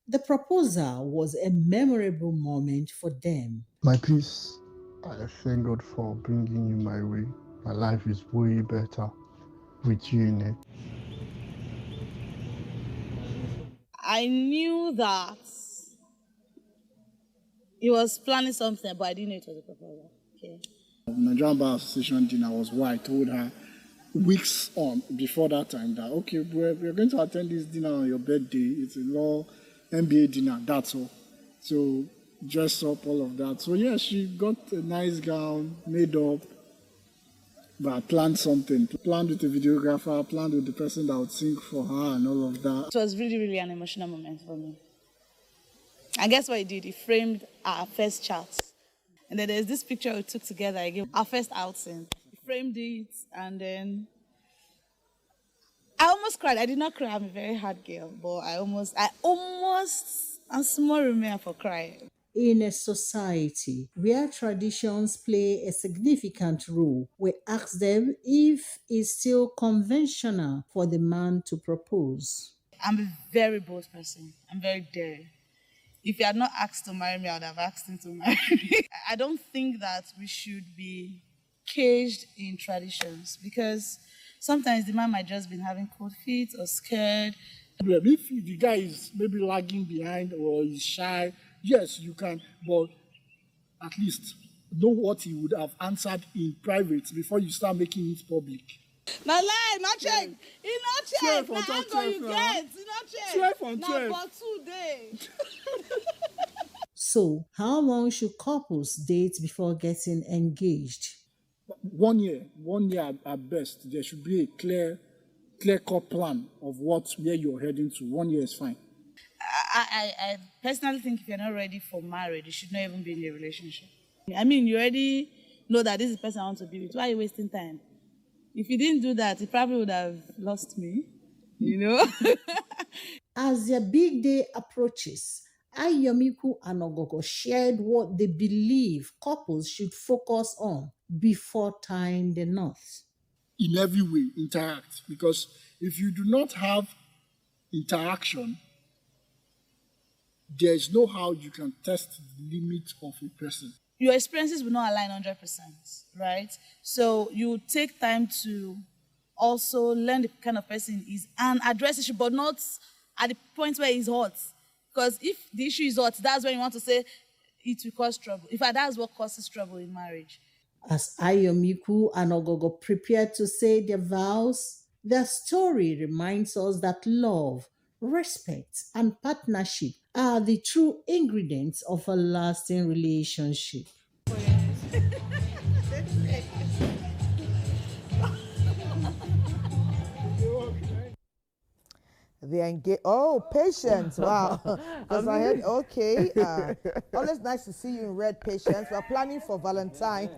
The proposal was a memorable moment for them. My peace, I thank God for bringing you my way. My life is way better with you in it. I knew that he was planning something, but I didn't know it was a proposal. Okay. Nigerian Bar Association dinner was why I told her weeks on before that time that, okay, we're going to attend this dinner on your birthday. It's a law MBA dinner, that's all. So dress up, all of that. So yeah, she got a nice gown, made up, but I planned something. Planned with a videographer, planned with the person that would sing for her and all of that. It was really, really an emotional moment for me. And guess what he did? He framed our first chat. And then there's this picture we took together again, our first outing. He framed it, and then I almost cried. I did not cry. I'm a very hard girl, but I almost, I'm small remain for crying. In a society where traditions play a significant role, we ask them if it's still conventional for the man to propose. I'm a very bold person. I'm very daring. If you had not asked to marry me, I would have asked him to marry me. I don't think that we should be caged in traditions, because sometimes the man might just be having cold feet or scared. If the guy is maybe lagging behind or is shy, yes, you can, but at least know what he would have answered in private before you start making it public. Na lie, not check. He not check. Na angle you get. He not check. 12 on 12. Na for 2 days. So, how long should couples date before getting engaged? 1 year at best. There should be a clear-cut plan of where you're heading to. 1 year is fine. I personally think if you're not ready for marriage, you should not even be in a relationship. I mean, you already know that this is the person I want to be with. Why are you wasting time? If you didn't do that, you probably would have lost me, you know? As their big day approaches, Ayomiku and Ogogo shared what they believe couples should focus on before tying the knots. In every way, interact. Because if you do not have interaction, there is no how you can test the limit of a person. Your experiences will not align 100%, right? So you take time to also learn the kind of person he is and address issue, but not at the point where he's hot. Because if the issue is hot, that's when you want to say it will cause trouble. In fact, that's what causes trouble in marriage. As Ayomiku and Ogogo prepare to say their vows, their story reminds us that love, respect, and partnership are the true ingredients of a lasting relationship. They engage. Oh, Patience! Wow, because I heard. Okay, always nice to see you in red, Patience. We're planning for Valentine.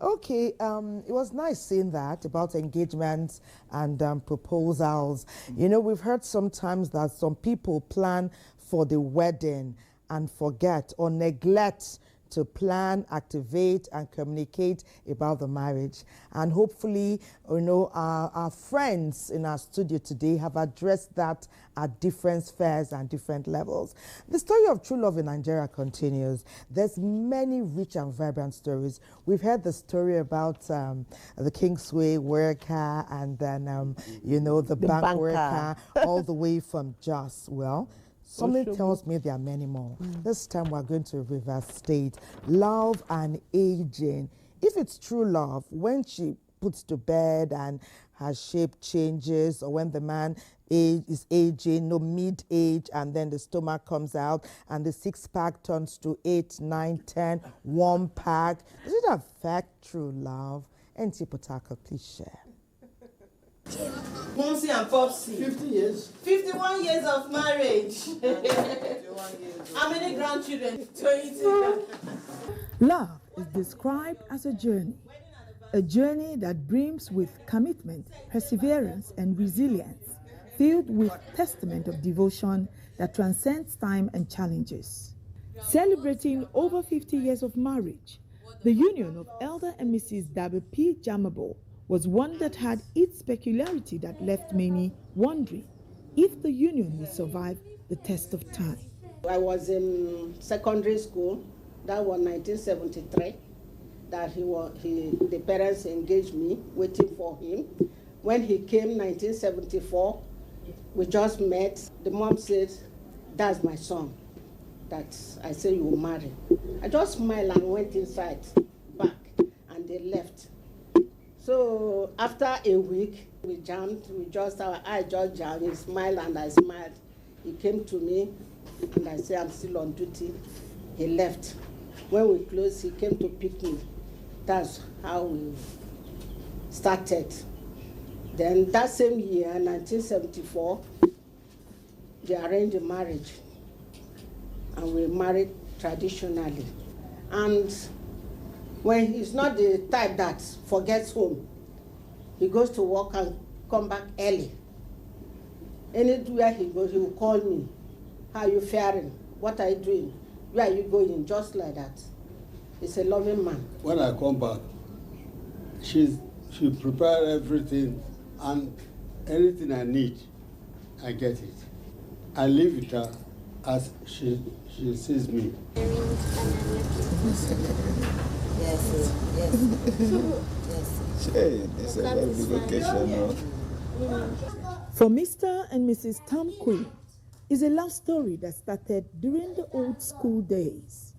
Okay, it was nice seeing that about engagements and proposals. You know, we've heard sometimes that some people plan for the wedding and forget or neglect to plan, activate, and communicate about the marriage. And hopefully, you know, our friends in our studio today have addressed that at different spheres and different levels. The story of true love in Nigeria continues. There's many rich and vibrant stories. We've heard the story about the Kingsway worker and then, you know, the bank banker. worker all the way from Jos. Well, something tells me there are many more. This time we're going to Rivers State. Love and aging. If it's true love, when she puts to bed and her shape changes, or when the man is aging, mid-age, and then the stomach comes out and the six-pack turns to 8, 9, 10, one pack, does it affect true love? NTA Potaka, please share. Mumsy and Popsy. 50 years. 51 years of marriage. How many grandchildren? 20. Love is described as a journey that brims with commitment, perseverance, and resilience, filled with testament of devotion that transcends time and challenges. Celebrating over 50 years of marriage, the union of Elder and Mrs. Dabe P. Jamabo was one that had its peculiarity that left many wondering if the union would survive the test of time. I was in secondary school. That was 1973. That the parents engaged me, waiting for him. When he came, 1974, we just met. The mom said, "That's my son." That I said, "You will marry." I just smiled and went inside, back, and they left. So after a week, we jammed. I just jammed. He smiled and I smiled. He came to me and I said, "I'm still on duty." He left. When we closed, he came to pick me. That's how we started. Then that same year, 1974, they arranged a marriage. And we married traditionally. And when he's not the type that forgets home, he goes to work and come back early. Anywhere he goes, he will call me. "How are you faring? What are you doing? Where are you going?" Just like that. He's a loving man. When I come back, she prepared everything, and anything I need, I get it. I live with her as she sees me. Yes. It's a lovely vacation. For Mr. and Mrs. Tom Quinn is a love story that started during the old school days.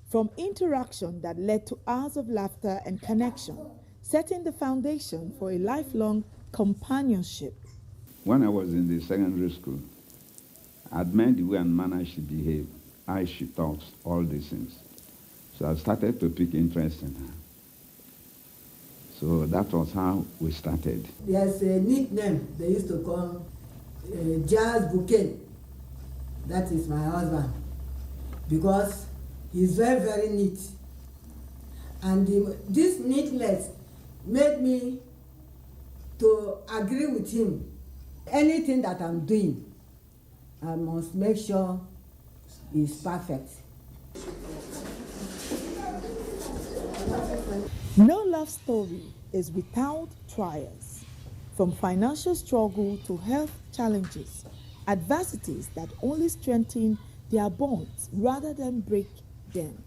From interaction that led to hours of laughter and connection, setting the foundation for a lifelong companionship. When I was in the secondary school, I admired the way and manner she behaved, how she talks, all these things. So I started to pick interest in her. So that was how we started. There's a nickname they used to call Jazz Bouquet. That is my husband. Because he's very, very neat. And this neatness made me to agree with him. Anything that I'm doing, I must make sure it's perfect. No love story is without trials. From financial struggle to health challenges, adversities that only strengthen their bonds rather than break them.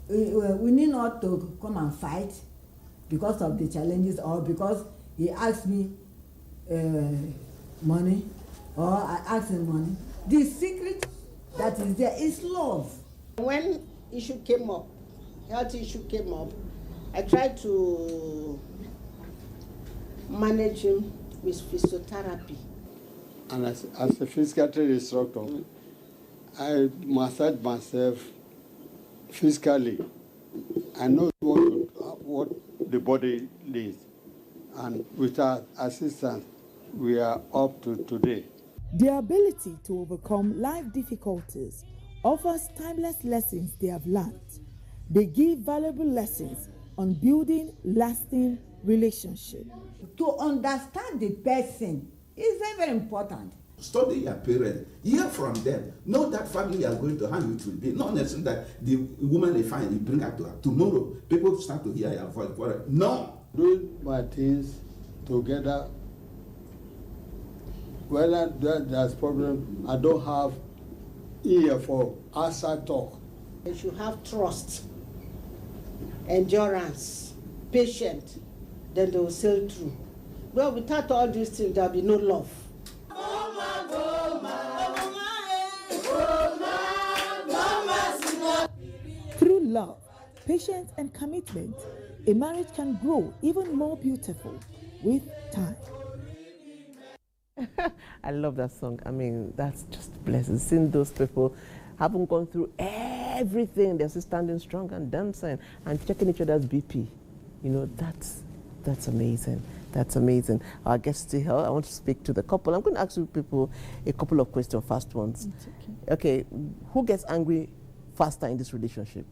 We need not to come and fight because of the challenges or because he asked me money or I asked him money. The secret that is there is love. When issue came up, health issue came up, I tried to manage him with physiotherapy. And as a physical training instructor, I massage myself physically. I know what the body needs. And with our assistance, we are up to today. Their ability to overcome life difficulties offers timeless lessons they have learned. They give valuable lessons on building lasting relationships. To understand the person is very, very important. Study your parents, hear from them, know that family you are going to, how it will be. Not necessarily that the woman they find, you bring her to her. Tomorrow, people start to hear your voice. No. Doing my things together, whether there's problem, I don't have ear for outside talk. You should have trust, endurance, patience, then they will sail through. Well, without all these things, there will be no love. Through love, patience, and commitment, a marriage can grow even more beautiful with time. I love that song. I mean, that's just blessing. Seeing those people haven't gone through everything, they're still standing strong and dancing and checking each other's BP. You know, that's amazing. That's amazing. Our guest still here. I want to speak to the couple. I'm going to ask you people a couple of questions, fast ones. Okay, who gets angry faster in this relationship?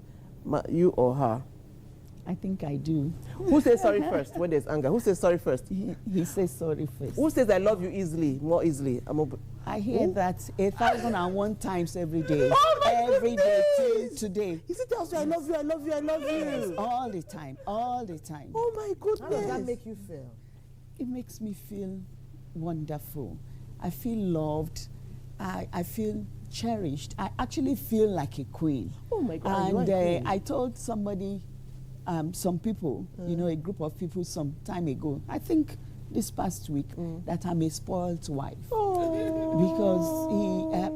You or her? I think I do. Who says sorry first when there's anger? Who says sorry first? He says sorry first. Who says I love you easily, more easily? I hear that 1,001 times every day. Every day till today. Is it tells you I love you, I love you, I love Yes, you? all the time, all the time. Oh my goodness. How does that make you feel? It makes me feel wonderful. I feel loved. I feel cherished. I actually feel like a queen. Oh my God. And I told somebody, some people, you know, a group of people some time ago, I think this past week, that I'm a spoiled wife.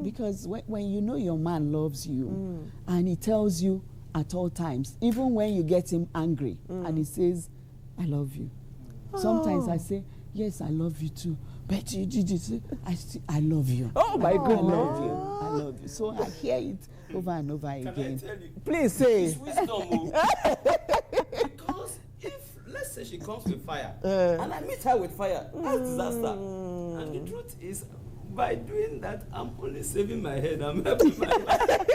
Because when you know your man loves you and he tells you at all times, even when you get him angry and he says, I love you. Sometimes I say, yes, I love you too. But you did it. I love you. Oh my goodness. I love you. I love you. So I hear it over and over again. Can I tell you? Please say. It's wisdom. Because if, let's say she comes with fire, and I meet her with fire, that's disaster. And the truth is, by doing that, I'm only saving my head. I'm helping my life.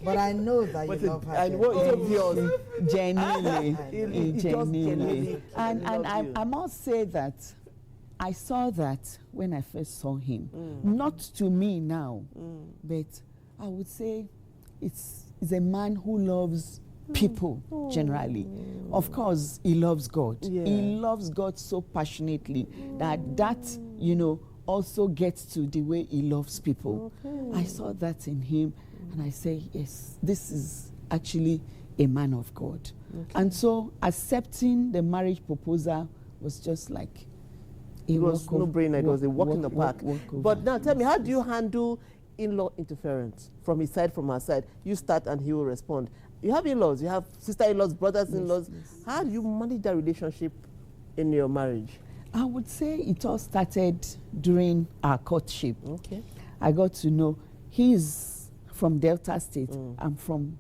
But I know that you love her. And what is obvious? Genuinely. And I must say that I saw that when I first saw him. Not to me now, but I would say it's a man who loves people generally. Of course, he loves God. Yeah. He loves God so passionately that you know, also gets to the way he loves people. I saw that in him and I say, yes, this is actually a man of God. And so accepting the marriage proposal was just like It was no brainer. It was a walk in the park. But now tell me, how do you handle in-law interference from his side, from her side? You start and he will respond. You have in-laws, you have sister-in-laws, brothers-in-laws. Yes. How do you manage that relationship in your marriage? I would say it all started during our courtship. Okay. I got to know he's from Delta State. I'm from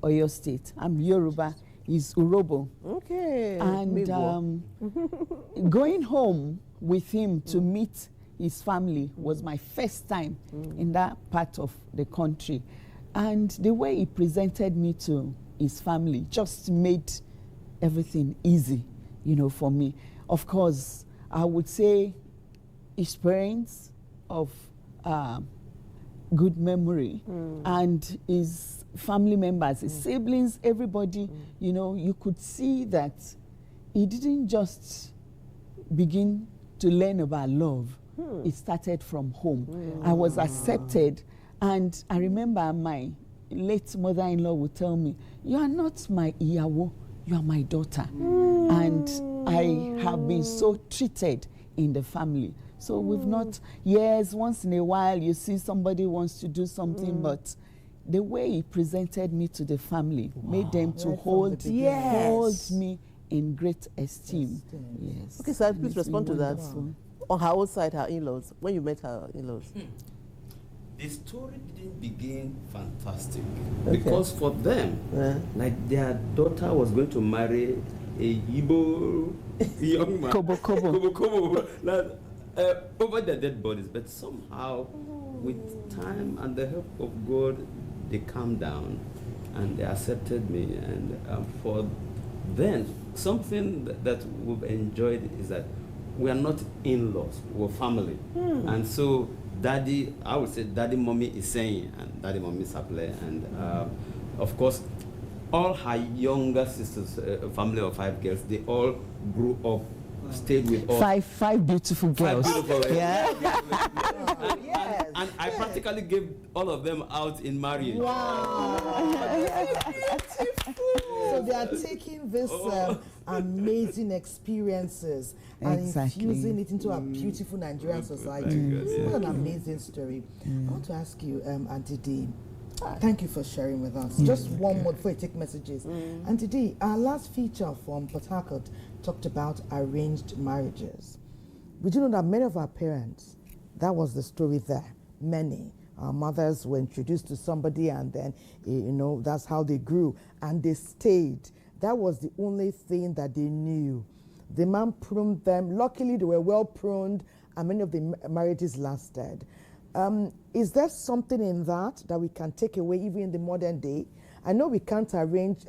Oyo State. I'm Yoruba. He's Urobo. Okay. And going home with him to meet his family was my first time in that part of the country. And the way he presented me to his family just made everything easy, you know, for me. Of course, I would say his parents of good memory and his family members, his siblings, everybody, you know, you could see that he didn't just begin to learn about love. It started from home. I was accepted, and I remember my late mother-in-law would tell me, "You are not my iyawo, you are my daughter." And I have been so treated in the family. So we've not, yes, once in a while you see somebody wants to do something, but the way he presented me to the family made them to Right hold me in great esteem. Yes. Yes. Okay, so please It's respond to that. wonderful. On her own side, her in-laws, when you met her in-laws. The story didn't begin fantastic Okay. because for them, like their daughter was going to marry a Igbo young man. Kobo. Like, over their dead bodies, but somehow, with time and the help of God, they calmed down and they accepted me. And for then, something that we've enjoyed is that we are not in-laws, we're family. And so daddy, I would say daddy mommy is saying, and daddy mommy is Saple, and of course, all her younger sisters, a family of 5 girls, they all grew up, stayed with us. Five beautiful girls. 5 beautiful, yeah. And I practically gave all of them out in marriage. So they are taking this amazing experiences and infusing it into a beautiful Nigerian society. What an amazing story. I want to ask you, Auntie D, thank you for sharing with us. Just one more before you take messages. Auntie D, our last feature from Port Harcourt talked about arranged marriages. Would you know that many of our parents, that was the story there, many. Our mothers were introduced to somebody and then, you know, that's how they grew and they stayed. That was the only thing that they knew. The man pruned them. Luckily, they were well pruned and many of the marriages lasted. Is there something in that we can take away even in the modern day? I know we can't arrange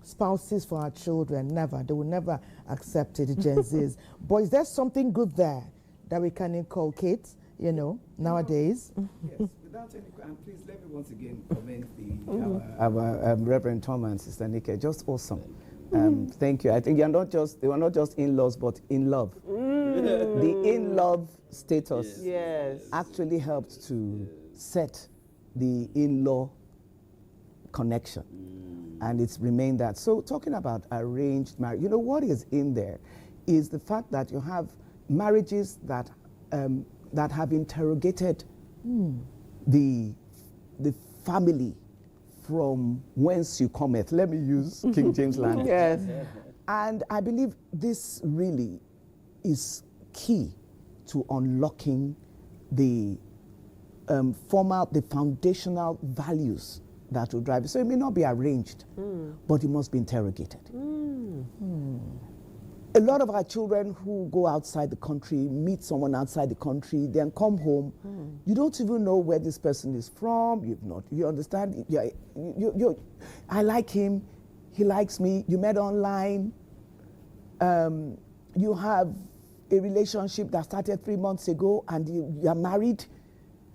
spouses for our children, never. They will never accept it, Gen Zs. But is there something good there that we can inculcate, you know, nowadays? Yes, without any, and please let me once again commend our Reverend Tom and Sister Nika. Just awesome. Thank you. I think they were not just in-laws, but in love. The in-love status actually helped to set the in-law connection. And it's remained that. So talking about arranged marriage, you know, what is in there is the fact that you have marriages that have interrogated the family from whence you cometh. Let me use King James language. Yes. And I believe this really is key to unlocking the foundational values that will drive it. So it may not be arranged, but it must be interrogated. A lot of our children who go outside the country, meet someone outside the country, then come home, you don't even know where this person is from. You understand? I like him, he likes me, you met online, you have a relationship that started 3 months ago and you are married.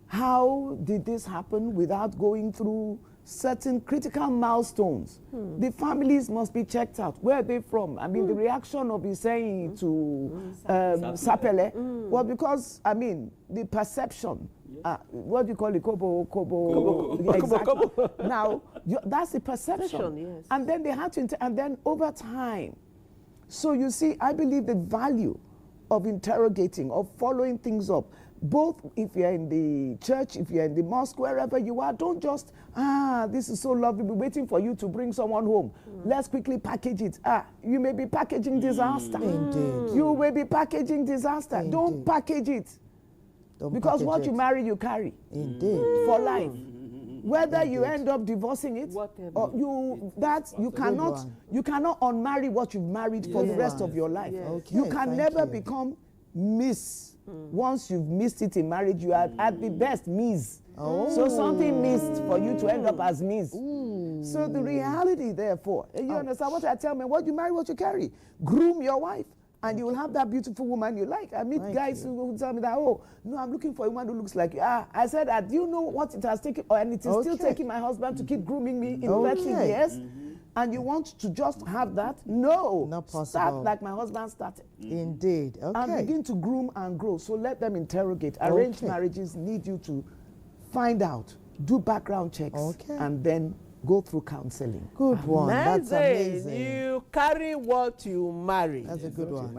How did this happen without going through certain critical milestones? The families must be checked out. Where are they from? I mean, the reaction of his saying to Sapele was because, I mean, the perception, what do you call it? Kobo. Exactly. Now, that's the perception. Yes. And then they had to, and then over time. So you see, I believe the value of interrogating, of following things up, both if you're in the church, if you're in the mosque, wherever you are, don't just, this is so lovely, we're waiting for you to bring someone home. Let's quickly package it. You may be packaging disaster. Indeed. You may be packaging disaster. Indeed. Don't package it. Because what you marry, you carry. Indeed. For life. Whether you end up divorcing it, or you cannot unmarry what you've married for the rest of your life. Okay, You can never become Miss Once you've missed it in marriage, you are at the best miss. So something missed for you to end up as miss. So the reality, therefore, you understand what I tell me? What you marry, what you carry. Groom your wife, and you will have that beautiful woman you like. I meet guys who tell me that, oh, no, I'm looking for a woman who looks like you. I said, do you know what it has taken? And it is still taking my husband to keep grooming me in 30 years. And you want to just have that? No. Not possible. Start like my husband started. Indeed. Okay. And begin to groom and grow. So let them interrogate. Arranged marriages need you to find out, do background checks, and then go through counseling. Good one. That's amazing. You carry what you marry. That's a good one.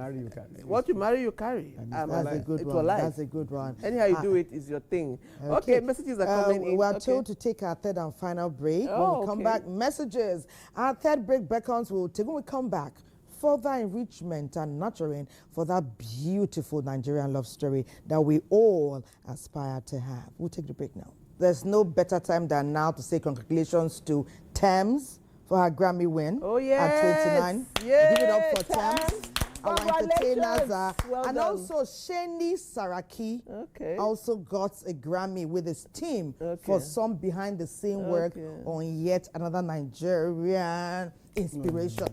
What you marry, you carry. That's a good one. That's a good one. Anyhow you do it is your thing. Okay, messages are coming in. We are told to take our third and final break. When we come back, messages. Our third break beckons. When we come back, further enrichment and nurturing for that beautiful Nigerian love story that we all aspire to have. We'll take the break now. There's no better time than now to say congratulations to Thames for her Grammy win at 29. Give it up for Thames. Our entertainers are. And also Sheni Saraki also got a Grammy with his team for some behind the scene work on yet another Nigerian inspiration.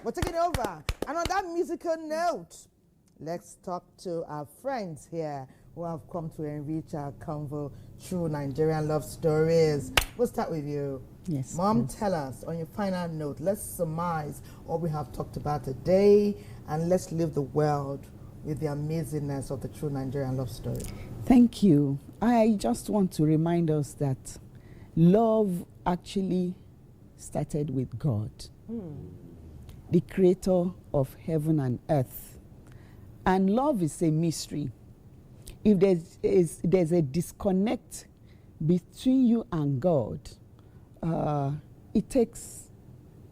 We're taking over. And on that musical note, let's talk to our friends here who have come to enrich our convo through Nigerian love stories. We'll start with you. Yes. Mom, tell us on your final note, let's surmise what we have talked about today and let's leave the world with the amazingness of the true Nigerian love story. Thank you. I just want to remind us that love actually started with God, the creator of heaven and earth. And love is a mystery. If there's a disconnect between you and God, it takes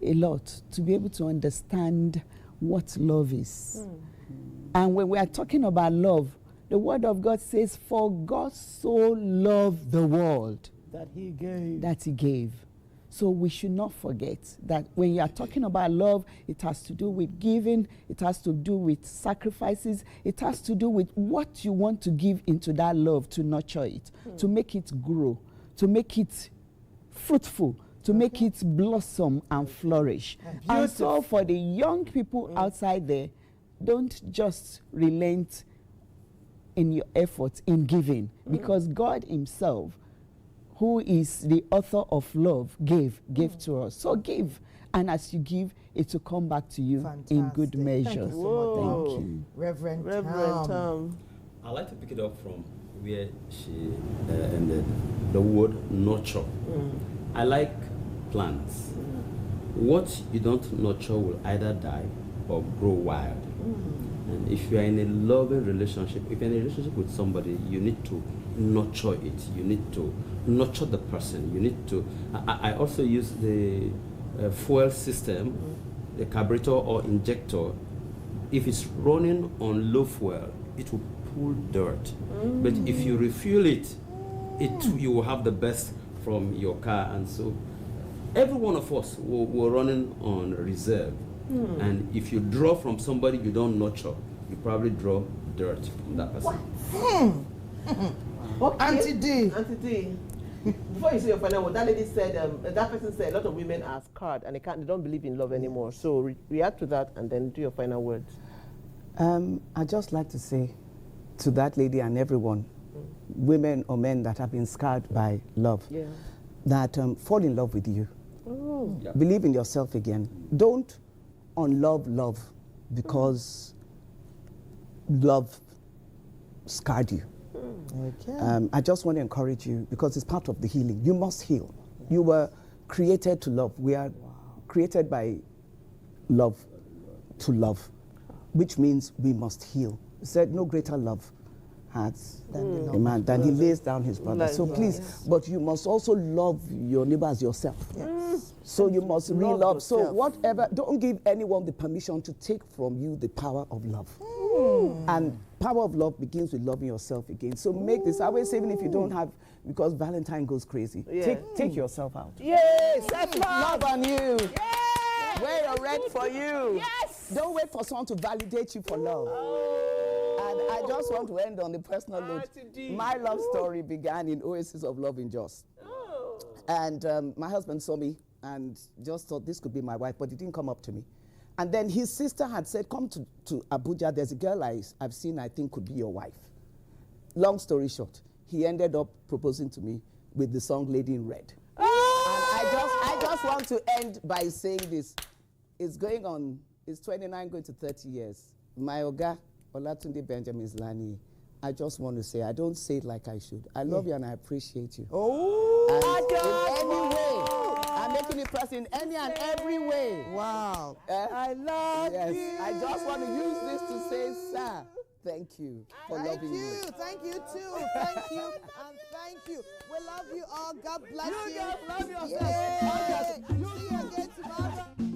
a lot to be able to understand what love is. And when we are talking about love, the word of God says, for God so loved the world that he gave. So we should not forget that when you are talking about love, it has to do with giving, it has to do with sacrifices, it has to do with what you want to give into that love to nurture it, to make it grow, to make it fruitful, to make it blossom and flourish. And so for the young people outside there, don't just relent in your efforts in giving, because God himself, who is the author of love, gave to us. So give, and as you give, it will come back to you in good measure. Thank you so much. Thank you. Reverend Tom. I'd like to pick it up from where she ended, the word nurture. I like plants. What you don't nurture will either die or grow wild. And if you are in a loving relationship, if you're in a relationship with somebody, you need to nurture it. You need to nurture the person. You need to. I also use the fuel system, the carburetor or injector. If it's running on low fuel, it will pull dirt. But if you refuel it, you will have the best from your car. And so every one of us we're running on reserve. And if you draw from somebody you don't nurture, you probably draw dirt from that person. Auntie D. Auntie D. Before you say your final word, that lady said, that person said a lot of women are scarred and they don't believe in love anymore. So react to that and then do your final words. I'd just like to say to that lady and everyone, women or men that have been scarred by love, that fall in love with you. Believe in yourself again. Don't unlove love because love scarred you. I just want to encourage you because it's part of the healing. You must heal. You were created to love. We are created by love to love, which means we must heal. He said no greater love has a man than he lays down his brother. So please, but you must also love your neighbor as yourself. So you must re-love. So whatever, don't give anyone the permission to take from you the power of love. And power of love begins with loving yourself again. So make this, I always say, even if you don't have, because Valentine goes crazy, take yourself out. Yes, that's love on you. Wear your red for you. Don't wait for someone to validate you for love. And I just want to end on the personal note. My love story began in Oasis of Love in Jos. And my husband saw me and just thought this could be my wife, but he didn't come up to me. And then his sister had said, come to Abuja. There's a girl I've seen I think could be your wife. Long story short, he ended up proposing to me with the song Lady in Red. And I just want to end by saying this. It's going on, it's 29 going to 30 years. My Oga, Olatunde Benjamin Zlani, I just want to say, I don't say it like I should. I love you and I appreciate you. And in any way, I'm making it personal in any and every way. Wow. I love you. I just want to use this to say, sir, thank you for loving me. Thank you too. Thank you and thank you. We love you all. God bless you. You guys love yourself. Yeah. See you again tomorrow.